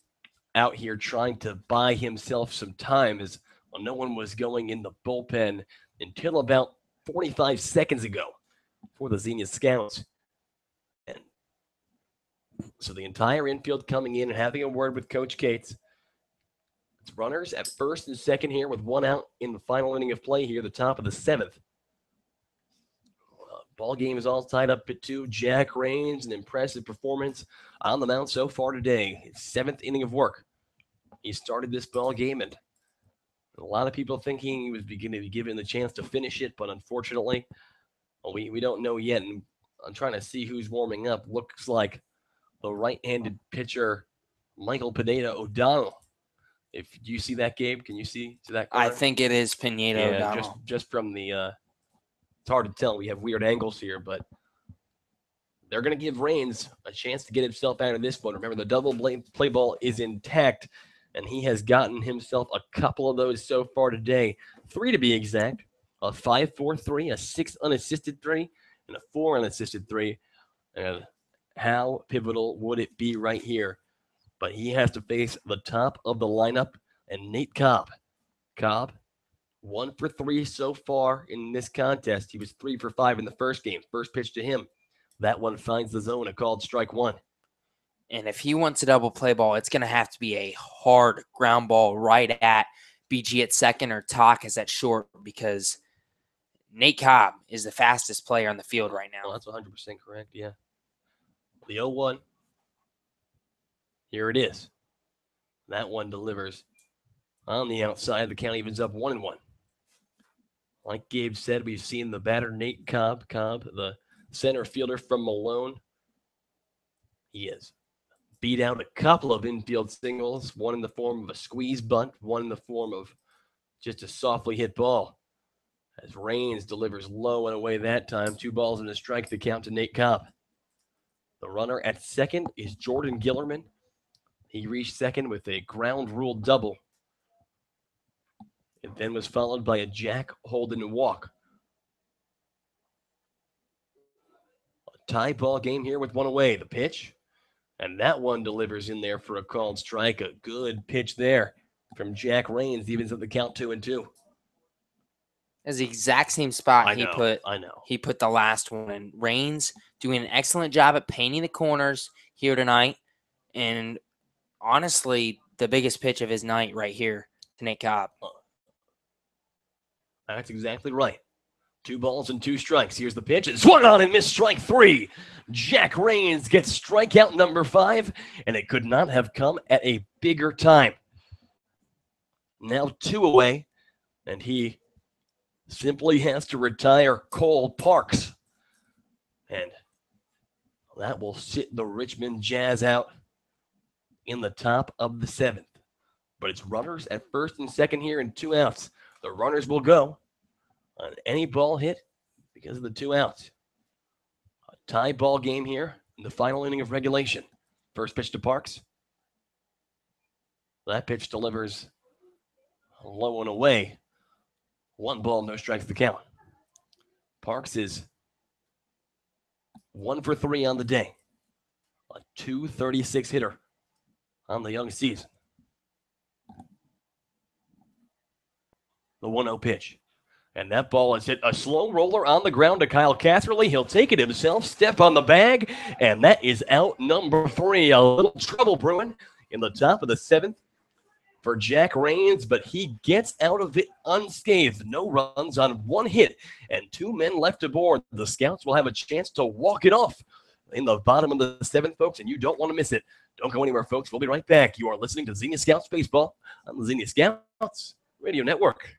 out here trying to buy himself some time as no one was going in the bullpen until about 45 seconds ago for the Xenia Scouts. And so the entire infield coming in and having a word with Coach Cates. It's runners at first and second here with one out in the final inning of play here, the top of the seventh. Ball game is all tied up at 2. Jack Rains, an impressive performance on the mound so far today. His 7th inning of work. He started this ball game, and a lot of people thinking he was going to be given the chance to finish it, but unfortunately, we don't know yet. And I'm trying to see who's warming up. Looks like the right-handed pitcher, Michael Pineda O'Donnell. If you see that, Gabe, can you see to that corner? I think it is Pineda Yeah, O'Donnell. just from the it's hard to tell. We have weird angles here, but they're going to give Rains a chance to get himself out of this one. Remember, the double play ball is intact, and he has gotten himself a couple of those so far today. 3 to be exact. A 5-4-3, a 6 unassisted 3, and a 4 unassisted 3. And how pivotal would it be right here? But he has to face the top of the lineup and Nate Cobb. Cobb, 1 for 3 so far in this contest. He was 3 for 5 in the first game. First pitch to him. That one finds the zone, a called strike 1. And if he wants a double play ball, it's going to have to be a hard ground ball right at BG at second or Takas at short because Nate Cobb is the fastest player on the field right now. Well, that's 100% correct, yeah. The 0-1. Here it is. That one delivers on the outside. The count evens up 1-1. Like Gabe said, we've seen the batter Nate Cobb, the center fielder from Malone. He has beat out a couple of infield singles, one in the form of a squeeze bunt, one in the form of just a softly hit ball. As Rains delivers low and away that time, 2 balls and a strike to count to Nate Cobb. The runner at second is Jordan Gillerman. He reached second with a ground rule double. It then was followed by a Jack Holden walk. A tie ball game here with 1 away. The pitch. And that one delivers in there for a called strike. A good pitch there from Jack Rains. Evens up the count 2-2. It's the exact same spot I know. He put the last one in. Rains doing an excellent job at painting the corners here tonight. And honestly, the biggest pitch of his night right here to Nate Cobb. That's exactly right. 2 balls and 2 strikes. Here's the pitch. It's swung on and missed strike 3. Jack Rains gets strikeout number 5, and it could not have come at a bigger time. Now 2 away, and he simply has to retire Cole Parks. And that will sit the Richmond Jazz out in the top of the 7th. But it's runners at first and second here and 2 outs. The runners will go on any ball hit because of the 2 outs. A tie ball game here in the final inning of regulation. First pitch to Parks. That pitch delivers low and away. 1 ball, no strikes to count. Parks is 1 for 3 on the day. A .236 hitter on the young season. The 1-0 pitch. And that ball is hit a slow roller on the ground to Kyle Catherley. He'll take it himself, step on the bag, and that is out number 3. A little trouble brewing in the top of the 7th for Jack Rains, but he gets out of it unscathed. No runs on 1 hit and 2 men left aboard. The Scouts will have a chance to walk it off in the bottom of the 7th, folks, and you don't want to miss it. Don't go anywhere, folks. We'll be right back. You are listening to Xenia Scouts Baseball on the Xenia Scouts Radio Network.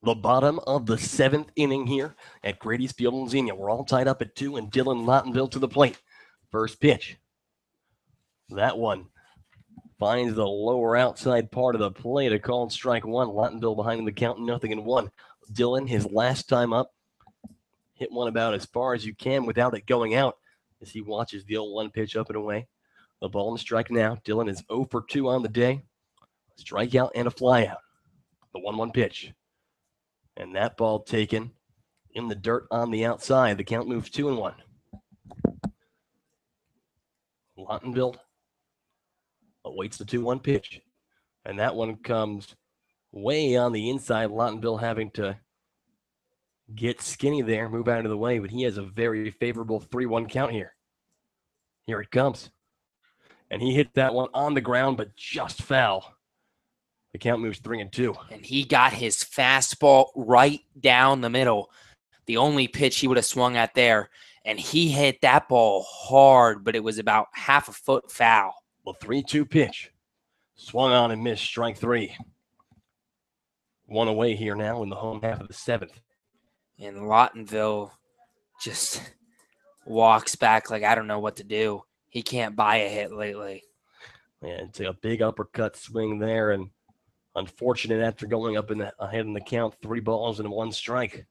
The bottom of the 7th inning here at Grady's Field in Xenia. We're all tied up at 2, and Dylan Lottenville to the plate. First pitch. That one finds the lower outside part of the plate. A called strike one. Lottenville behind the count, 0-1. Dylan, his last time up, hit one about as far as you can without it going out as he watches the 0-1 pitch up and away. The ball and strike now. Dylan is 0 for 2 on the day. A strikeout and a flyout. The 1-1 pitch. And that ball taken in the dirt on the outside. The count moves 2-1. Lottenville awaits the 2-1 pitch. And that one comes way on the inside. Lottenville having to get skinny there, move out of the way, but he has a very favorable 3-1 count here. Here it comes. And he hit that one on the ground, but just foul. The count moves 3-2. And he got his fastball right down the middle. The only pitch he would have swung at there. And he hit that ball hard, but it was about half a foot foul. The 3-2 pitch. Swung on and missed. Strike 3. One away here now in the home half of the 7th. And Lottenville just walks back like, I don't know what to do. He can't buy a hit lately. Yeah, it's a big uppercut swing there, and unfortunate after going up ahead in the count, 3 balls and 1 strike.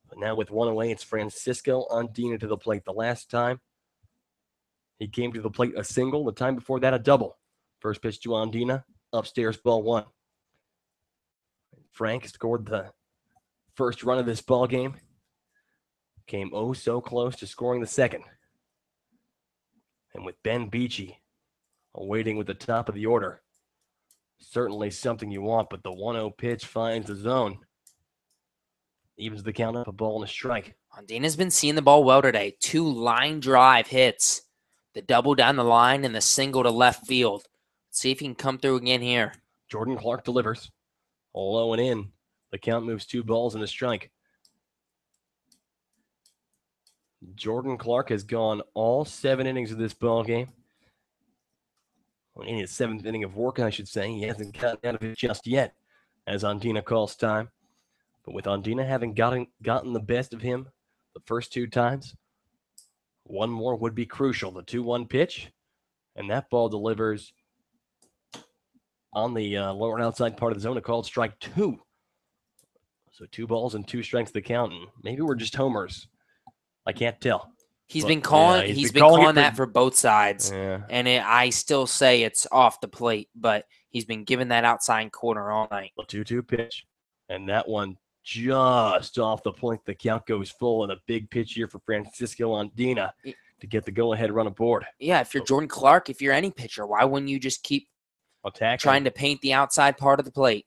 But now with 1 away, it's Francisco Andina to the plate. The last time he came to the plate a single, the time before that a double. First pitch to Andina, upstairs, ball 1. Frank scored the first run of this ball game. Came oh so close to scoring the second. And with Ben Beachy awaiting with the top of the order, certainly something you want, but the 1-0 pitch finds the zone. Evens the count up, a ball and a strike. Andina's been seeing the ball well today. 2 line drive hits. The double down the line and the single to left field. Let's see if he can come through again here. Jordan Clark delivers. Low and in. The count moves 2 balls and a strike. Jordan Clark has gone all 7 innings of this ball game. Well, in his 7th inning of work, I should say. He hasn't gotten out of it just yet, as Andina calls time. But with Andina having gotten the best of him the first 2 times, 1 more would be crucial. The 2-1 pitch, and that ball delivers on the lower outside part of the zone. A called strike 2. So 2 balls and 2 strikes to the count. And maybe we're just homers. I can't tell. He's been calling that for both sides. Yeah. And I still say it's off the plate, but he's been giving that outside corner all night. The 2-2 pitch. And that one just off the point. The count goes full, and a big pitch here for Francisco Andina to get the go-ahead run aboard. Yeah, if you're Jordan Clark, if you're any pitcher, why wouldn't you just keep trying to paint the outside part of the plate?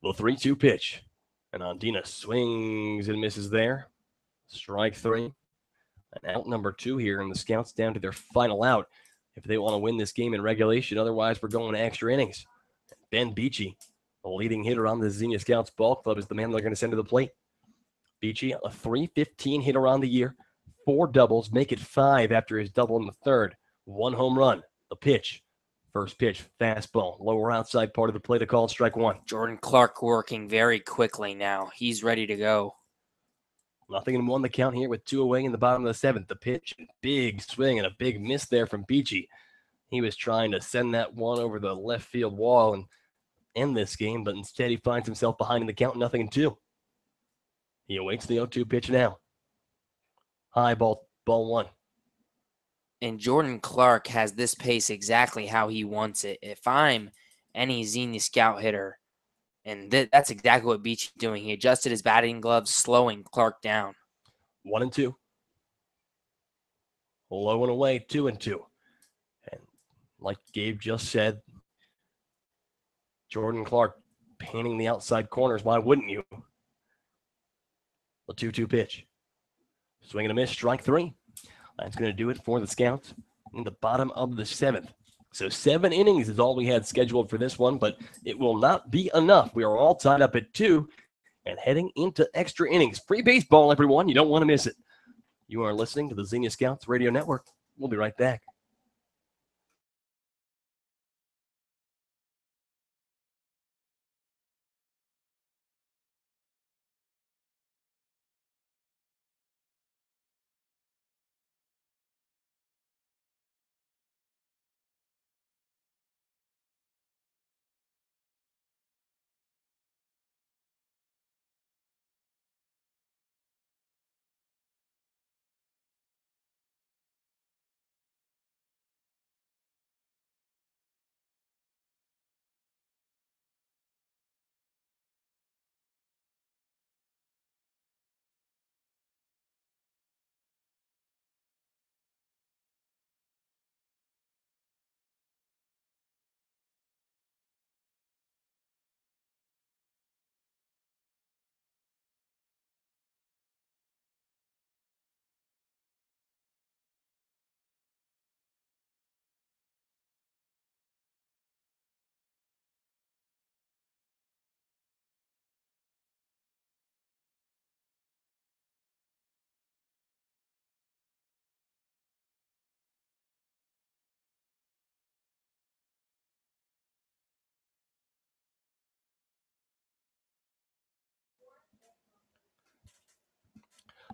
The 3-2 pitch. And Andina swings and misses there. Strike 3. And out number 2 here, and the Scouts down to their final out if they want to win this game in regulation. Otherwise, we're going to extra innings. Ben Beachy, the leading hitter on the Xenia Scouts ball club, is the man they're going to send to the plate. Beachy, a .315 hitter on the year, 4 doubles, make it 5 after his double in the 3rd. 1 home run. The pitch. First pitch, fastball, lower outside part of the plate, a called strike 1. Jordan Clark working very quickly now. He's ready to go. 0-1 the count here with 2 away in the bottom of the 7th. The pitch, big swing and a big miss there from Beachy. He was trying to send that one over the left field wall and end this game, but instead he finds himself behind in the count, 0-2. He awaits the 0-2 pitch now. High ball 1. And Jordan Clark has this pace exactly how he wants it. If I'm any Xenia Scout hitter, and that's exactly what Beach is doing. He adjusted his batting gloves, slowing Clark down. 1-2. Low and away, 2-2. And like Gabe just said, Jordan Clark painting the outside corners. Why wouldn't you? The 2-2 pitch. Swing and a miss, strike 3. That's going to do it for the Scouts in the bottom of the 7th. So 7 innings is all we had scheduled for this one, but it will not be enough. We are all tied up at 2 and heading into extra innings. Free baseball, everyone. You don't want to miss it. You are listening to the Xenia Scouts Radio Network. We'll be right back.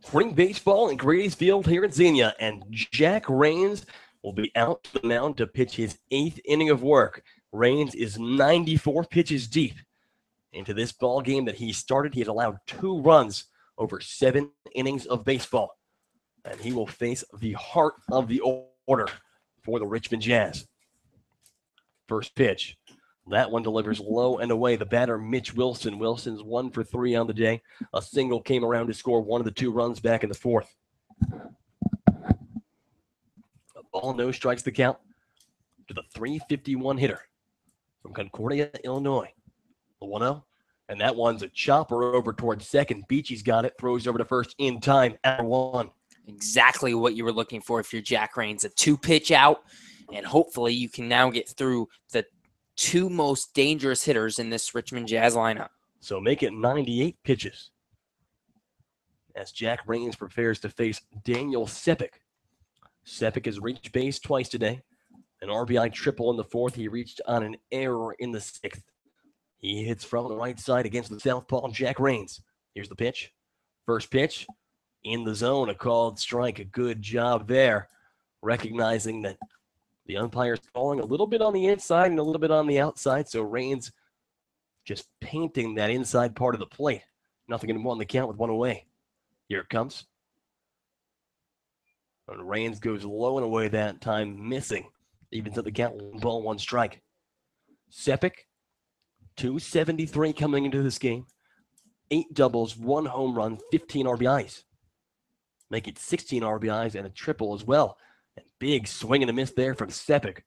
Spring baseball in Grady's Field here at Xenia, and Jack Rains will be out to the mound to pitch his 8th inning of work. Rains is 94 pitches deep into this ball game that he started. He has allowed 2 runs over 7 innings of baseball, and he will face the heart of the order for the Richmond Jazz. First pitch. That one delivers low and away. The batter, Mitch Wilson. Wilson's 1 for 3 on the day. A single came around to score 1 of the 2 runs back in the 4th. A ball, no strikes the count to the .351 hitter from Concordia, Illinois. The 1-0. And that one's a chopper over towards second. Beachy's got it. Throws over to first in time at 1. Exactly what you were looking for if you're Jack Rains. A 2-pitch out, and hopefully you can now get through the 2 most dangerous hitters in this Richmond Jazz lineup. So make it 98 pitches as Jack Rains prepares to face Daniel Sepik. Sepik has reached base twice today. An RBI triple in the 4th. He reached on an error in the 6th. He hits from the right side against the southpaw, Jack Rains. Here's the pitch. First pitch in the zone, a called strike. A good job there, recognizing that the umpire's calling a little bit on the inside and a little bit on the outside, so Rains just painting that inside part of the plate. Nothing in 1 the count with 1 away. Here it comes. And Rains goes low and away that time, missing. Evens up the count, 1 ball, 1 strike. Sepik, 273 coming into this game. 8 doubles, 1 home run, 15 RBIs. Make it 16 RBIs and a triple as well. And big swing and a miss there from Sepik.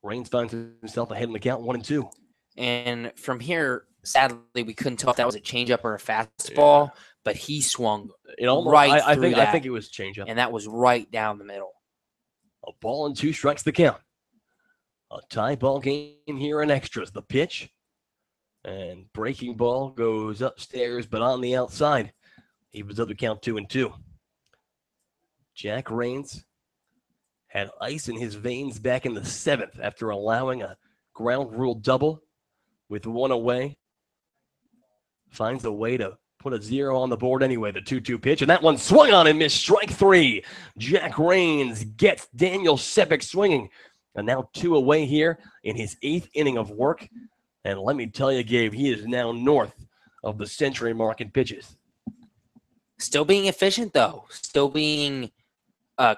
Rains finds himself ahead in the count, 1-2. And from here, sadly, we couldn't tell if that was a changeup or a fastball, but he swung It almost, right I through that, think it was changeup. and that was right down the middle. A ball and 2 strikes the count. A tie ball game here in extras. The pitch. And breaking ball goes upstairs, but on the outside. He was up to count 2-2. Jack Rains had ice in his veins back in the 7th after allowing a ground rule double with 1 away. Finds a way to put a 0 on the board anyway, the 2-2 pitch. And that one swung on and missed. Strike 3. Jack Rains gets Daniel Sepik swinging. And now 2 away here in his 8th inning of work. And let me tell you, Gabe, he is now north of the century mark in pitches. Still being efficient, though. Still being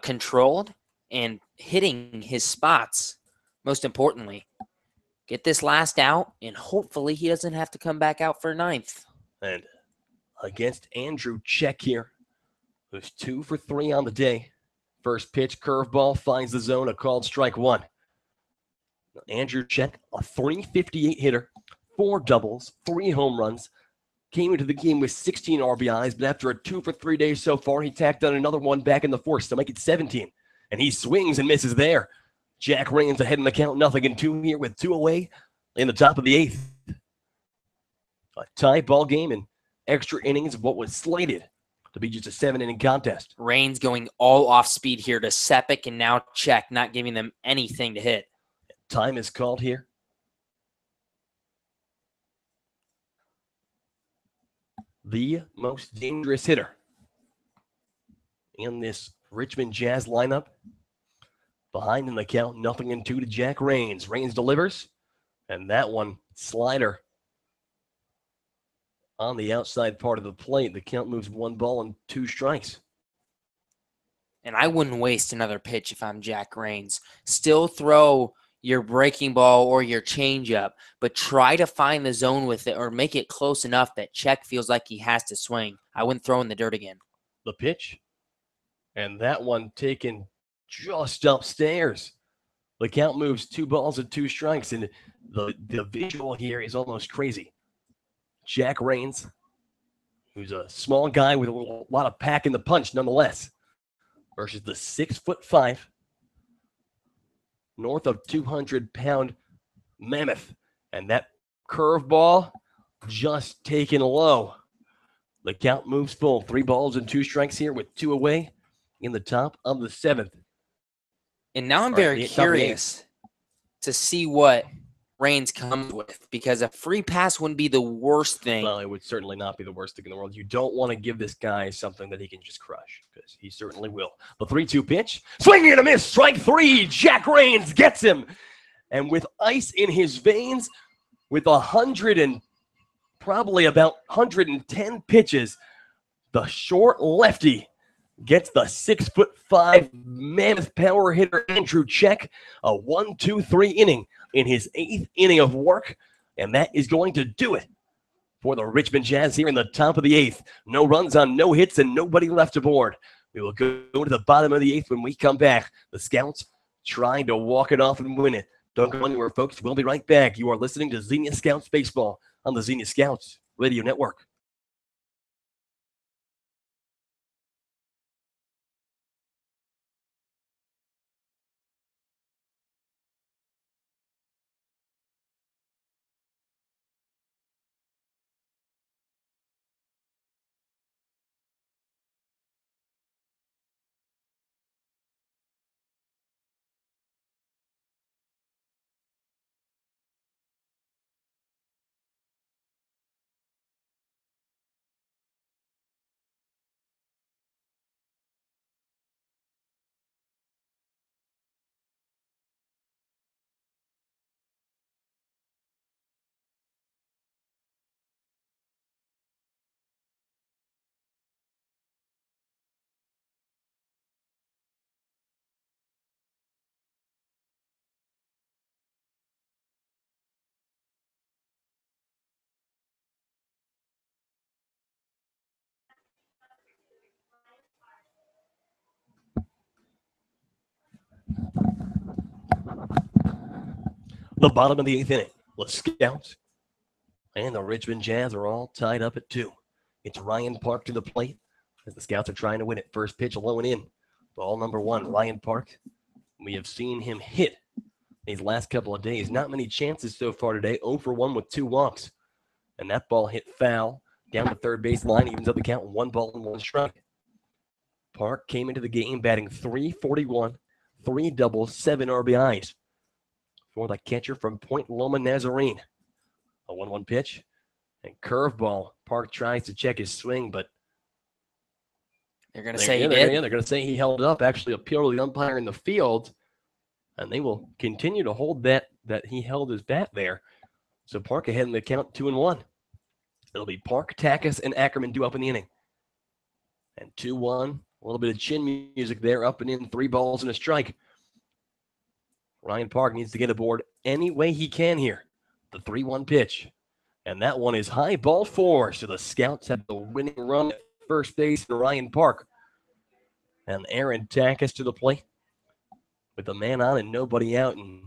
controlled and hitting his spots, most importantly. Get this last out, and hopefully he doesn't have to come back out for 9th. And against Andrew Check here, who's 2 for 3 on the day. First pitch, curveball, finds the zone, a called strike 1. Andrew Check, a .358 hitter, 4 doubles, 3 home runs, came into the game with 16 RBIs, but after a 2 for 3 days so far, he tacked on another one back in the 4th to make it 17. And he swings and misses there. Jack Rains ahead in the count, 0-2 here with 2 away in the top of the 8th. A tie ball game and extra innings of what was slated to be just a 7-inning contest. Rains going all off speed here to Sepik and now Check, not giving them anything to hit. Time is called here. The most dangerous hitter in this Richmond Jazz lineup. Behind in the count, 0-2 to Jack Rains. Rains delivers, and that one, slider on the outside part of the plate. The count moves 1 ball and 2 strikes. And I wouldn't waste another pitch if I'm Jack Rains. Still throw your breaking ball or your changeup, but try to find the zone with it or make it close enough that Check feels like he has to swing. I wouldn't throw in the dirt again. The pitch, and that one taken just upstairs. The count moves 2 balls and 2 strikes, and the visual here is almost crazy. Jack Rains, who's a small guy with a lot of pack in the punch nonetheless, versus the 6'5", north of 200-pound mammoth. And that curveball just taken low. The count moves full. 3 balls and 2 strikes here with 2 away in the top of the 7th. And now I'm very curious to see what Raines comes with, because a free pass wouldn't be the worst thing. Well, it would certainly not be the worst thing in the world. You don't want to give this guy something that he can just crush, because he certainly will. The 3-2 pitch. Swinging and a miss. Strike 3. Jack Raines gets him. And with ice in his veins, with probably about 110 pitches, the short lefty gets the 6'5" mammoth power hitter Andrew Check a 1-2-3 inning in his 8th inning of work, and that is going to do it for the Richmond Jazz here in the top of the 8th. No runs on no hits and nobody left aboard. We will go to the bottom of the 8th when we come back. The Scouts trying to walk it off and win it. Don't go anywhere, folks. We'll be right back. You are listening to Xenia Scouts Baseball on the Xenia Scouts Radio Network. The bottom of the 8th inning. The Scouts and the Richmond Jazz are all tied up at 2. It's Ryan Park to the plate as the Scouts are trying to win it. First pitch low and in. Ball number 1, Ryan Park. We have seen him hit these last couple of days. Not many chances so far today. 0 for 1 with 2 walks. And that ball hit foul down the third base line. Evens up the count. 1 ball and 1 strike. Park came into the game batting .341, 3 doubles, 7 RBIs. For the catcher from Point Loma Nazarene. A 1-1 pitch and curveball. Park tries to check his swing, but they're going to say he did. Yeah, they're going to say he held up. Actually, appeal to the umpire in the field, and they will continue to hold that he held his bat there. So Park ahead in the count, 2-1. It'll be Park, Takis, and Ackerman due up in the inning. And 2-1. A little bit of chin music there, up and in, 3 balls and a strike. Ryan Park needs to get aboard any way he can here. The 3-1 pitch. And that one is high, ball 4. So the Scouts have the winning run at first base and Ryan Park. And Aaron Takis to the plate with a man on and nobody out. And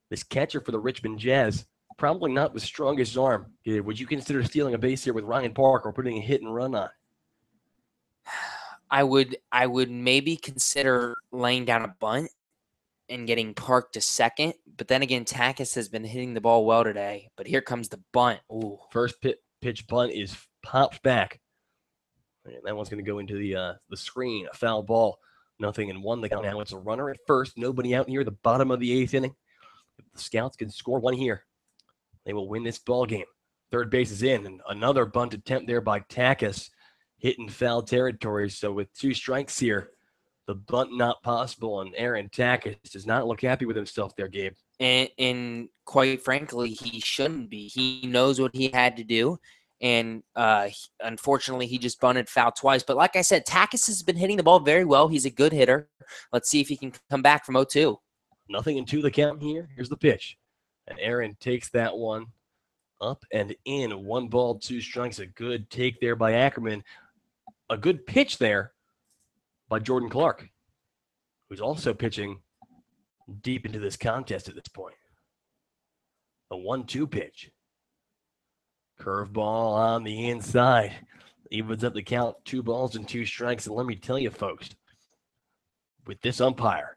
this catcher for the Richmond Jazz, probably not the strongest arm. Would you consider stealing a base here with Ryan Park or putting a hit and run on? I would maybe consider laying down a bunt and getting Park to second. But then again, Takis has been hitting the ball well today. But here comes the bunt. Ooh. First pitch bunt is popped back. And that one's going to go into the screen. A foul ball. 0-1 the count. Now it's a runner at first. Nobody out here. The bottom of the 8th inning. If the Scouts can score 1 here, they will win this ball game. Third base is in. And another bunt attempt there by Takis. Hitting foul territory. So with 2 strikes here, the bunt not possible, and Aaron Takis does not look happy with himself there, Gabe. And quite frankly, he shouldn't be. He knows what he had to do, and unfortunately, he just bunted foul twice. But like I said, Takis has been hitting the ball very well. He's a good hitter. Let's see if he can come back from 0-2. 0-2 the count here. Here's the pitch. And Aaron takes that one up and in. 1 ball, 2 strikes. A good take there by Ackerman. A good pitch there by Jordan Clark, who's also pitching deep into this contest at this point. A 1-2 pitch. Curveball on the inside. Evens up the count, 2 balls and 2 strikes. And let me tell you, folks, with this umpire,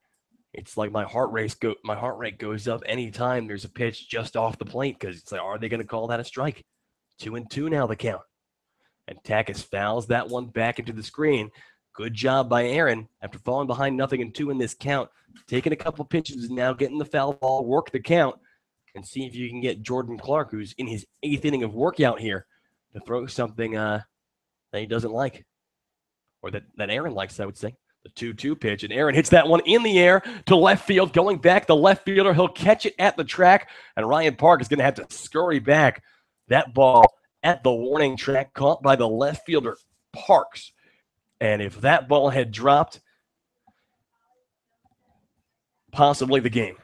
it's like my heart rate goes up anytime there's a pitch just off the plate, because it's like, are they going to call that a strike? 2-2 now the count. And Takis fouls that one back into the screen. Good job by Aaron after falling behind 0-2 in this count. Taking a couple pitches and now getting the foul ball, work the count. and see if you can get Jordan Clark, who's in his 8th inning of workout here, to throw something that he doesn't like, or that Aaron likes, I would say. The 2-2 pitch, and Aaron hits that one in the air to left field. Going back, the left fielder, he'll catch it at the track, and Ryan Park is going to have to scurry back. That ball at the warning track, caught by the left fielder, Parks. And if that ball had dropped, possibly the game,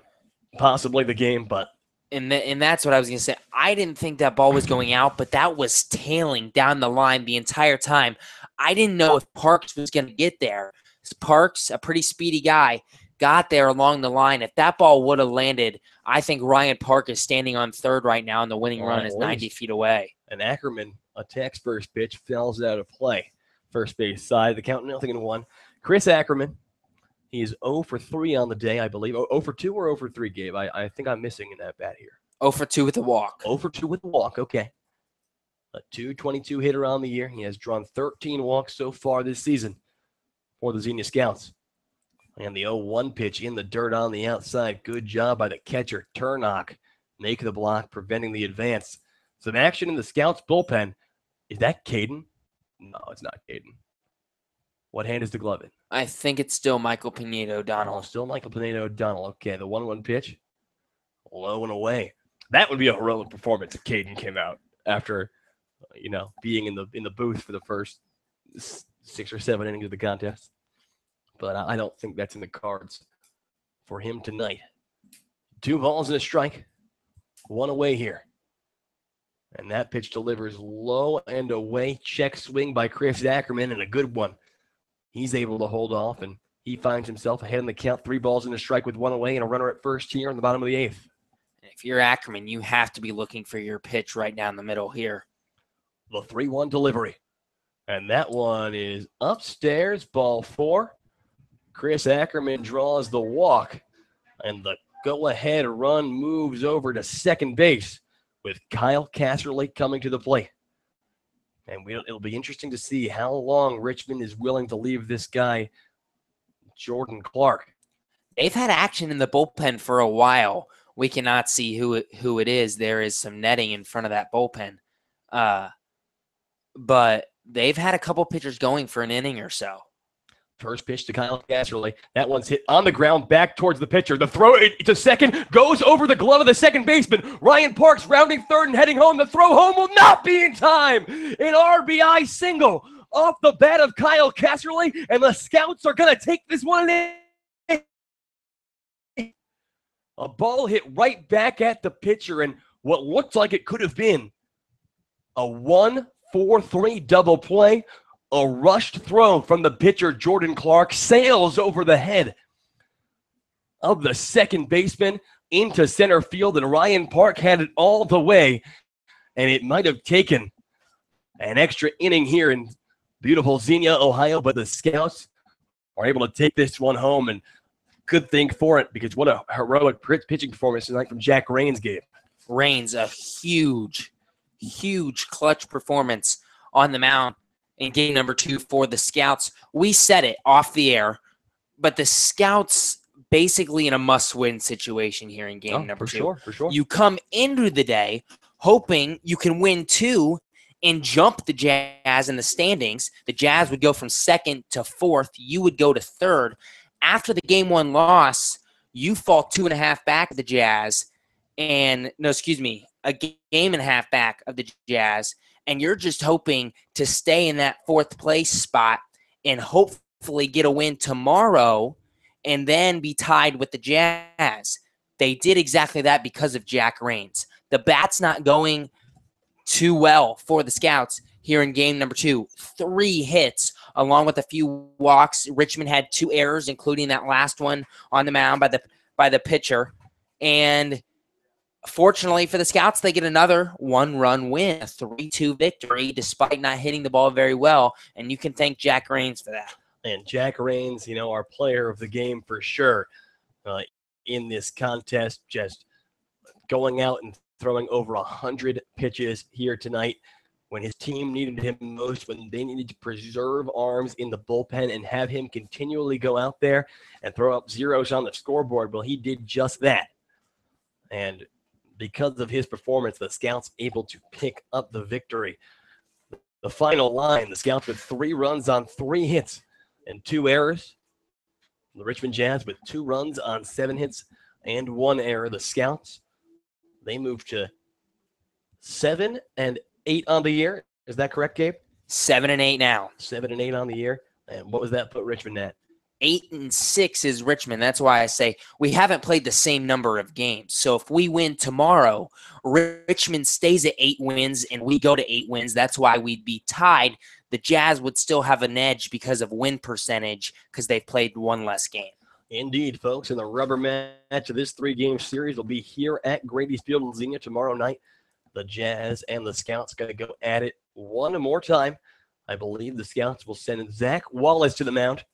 but. And that's what I was going to say. I didn't think that ball was going out, but that was tailing down the line the entire time. I didn't know if Parks was going to get there. Parks, a pretty speedy guy, got there along the line. If that ball would have landed, I think Ryan Park is standing on third right now, and the winning run is 90 feet away. And Ackerman attacks first pitch, fouls out of play. First base side, the count 0-1. Chris Ackerman, he is 0 for 3 on the day, I believe. 0 for 2 or 0 for 3, Gabe? I think I'm missing in that bat here. 0 for 2 with a walk. 0 for 2 with a walk, okay. A .222 hitter on the year. He has drawn 13 walks so far this season for the Xenia Scouts. And the 0-1 pitch in the dirt on the outside. Good job by the catcher, Turnock. Make the block, preventing the advance. Some action in the Scouts bullpen. Is that Caden? No, it's not Caden. What hand is the glove in? I think it's still Michael Pineda-O'Donnell. Oh, still Michael Pineda-O'Donnell. Okay, the 1-1 pitch. Low and away. That would be a heroic performance if Caden came out after, being in the booth for the first 6 or 7 innings of the contest. But I don't think that's in the cards for him tonight. 2 balls and a strike. 1 away here. And that pitch delivers low and away. Check swing by Chris Ackerman, and a good one. He's able to hold off, and he finds himself ahead in the count. 3 balls and a strike with 1 away, and a runner at first here in the bottom of the 8th. If you're Ackerman, you have to be looking for your pitch right down the middle here. The 3-1 delivery. And that one is upstairs, ball 4. Chris Ackerman draws the walk, and the go-ahead run moves over to second base with Kyle Casserly coming to the plate. And it'll be interesting to see how long Richmond is willing to leave this guy, Jordan Clark. They've had action in the bullpen for a while. We cannot see who it is. There is some netting in front of that bullpen. But they've had a couple pitchers going for an inning or so. First pitch to Kyle Casserly. That one's hit on the ground back towards the pitcher. The throw to second goes over the glove of the second baseman. Ryan Parks rounding third and heading home. The throw home will not be in time. An RBI single off the bat of Kyle Casserly, and the Scouts are going to take this one in. A ball hit right back at the pitcher, and what looked like it could have been a 1-4-3 double play. A rushed throw from the pitcher, Jordan Clark, sails over the head of the second baseman into center field, and Ryan Park had it all the way, and it might have taken an extra inning here in beautiful Xenia, Ohio, but the Scouts are able to take this one home, and good thing for it, because what a heroic pitching performance tonight from Jack Rains gave. Rains, a huge clutch performance on the mound in game number 2 for the Scouts. We said it off the air, but the Scouts basically in a must-win situation here in game number 2. For sure. You come into the day hoping you can win 2 and jump the Jazz in the standings. The Jazz would go from 2nd to 4th. You would go to 3rd. After the game 1 loss, you fall 2.5 back of the Jazz, a game and a half back of the Jazz, and you're just hoping to stay in that 4th place spot and hopefully get a win tomorrow and then be tied with the Jazz. They did exactly that because of Jack Rains. The bat's not going too well for the Scouts here in game number 2. 3 hits along with a few walks. Richmond had 2 errors, including that last one on the mound by the pitcher. And fortunately for the Scouts, they get another 1-run win, a 3-2 victory, despite not hitting the ball very well. And you can thank Jack Rains for that. And Jack Rains, our player of the game for sure in this contest, just going out and throwing over 100 pitches here tonight when his team needed him most, when they needed to preserve arms in the bullpen and have him continually go out there and throw up zeros on the scoreboard. Well, he did just that. And because of his performance, the Scouts able to pick up the victory. The final line, the Scouts with 3 runs on 3 hits and 2 errors. The Richmond Jazz with 2 runs on 7 hits and 1 error. The Scouts, they move to 7 and 8 on the year. Is that correct, Gabe? 7 and 8 now. 7 and 8 on the year. And what was that put Richmond at? 8 and 6 is Richmond. That's why I say we haven't played the same number of games. So if we win tomorrow, Richmond stays at 8 wins and we go to 8 wins. That's why we'd be tied. The Jazz would still have an edge because of win percentage because they've played 1 less game. Indeed, folks. And the rubber match of this 3-game series will be here at Grady's Field in Xenia tomorrow night. The Jazz and the Scouts going to go at it one more time. I believe the Scouts will send Zach Wallace to the mound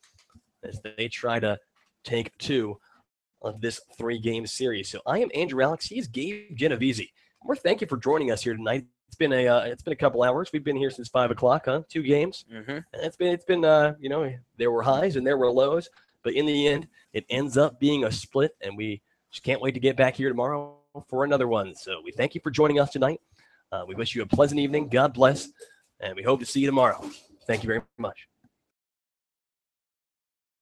as they try to take 2 of this 3-game series. So I am Andrew Alex. He's Gabe Genovese. We're thank you for joining us here tonight. It's been a couple hours. We've been here since 5 o'clock, huh? 2 games. Mm-hmm. And it's been there were highs and there were lows, but in the end, it ends up being a split, and we just can't wait to get back here tomorrow for another one. So we thank you for joining us tonight. We wish you a pleasant evening. God bless, and we hope to see you tomorrow. Thank you very much.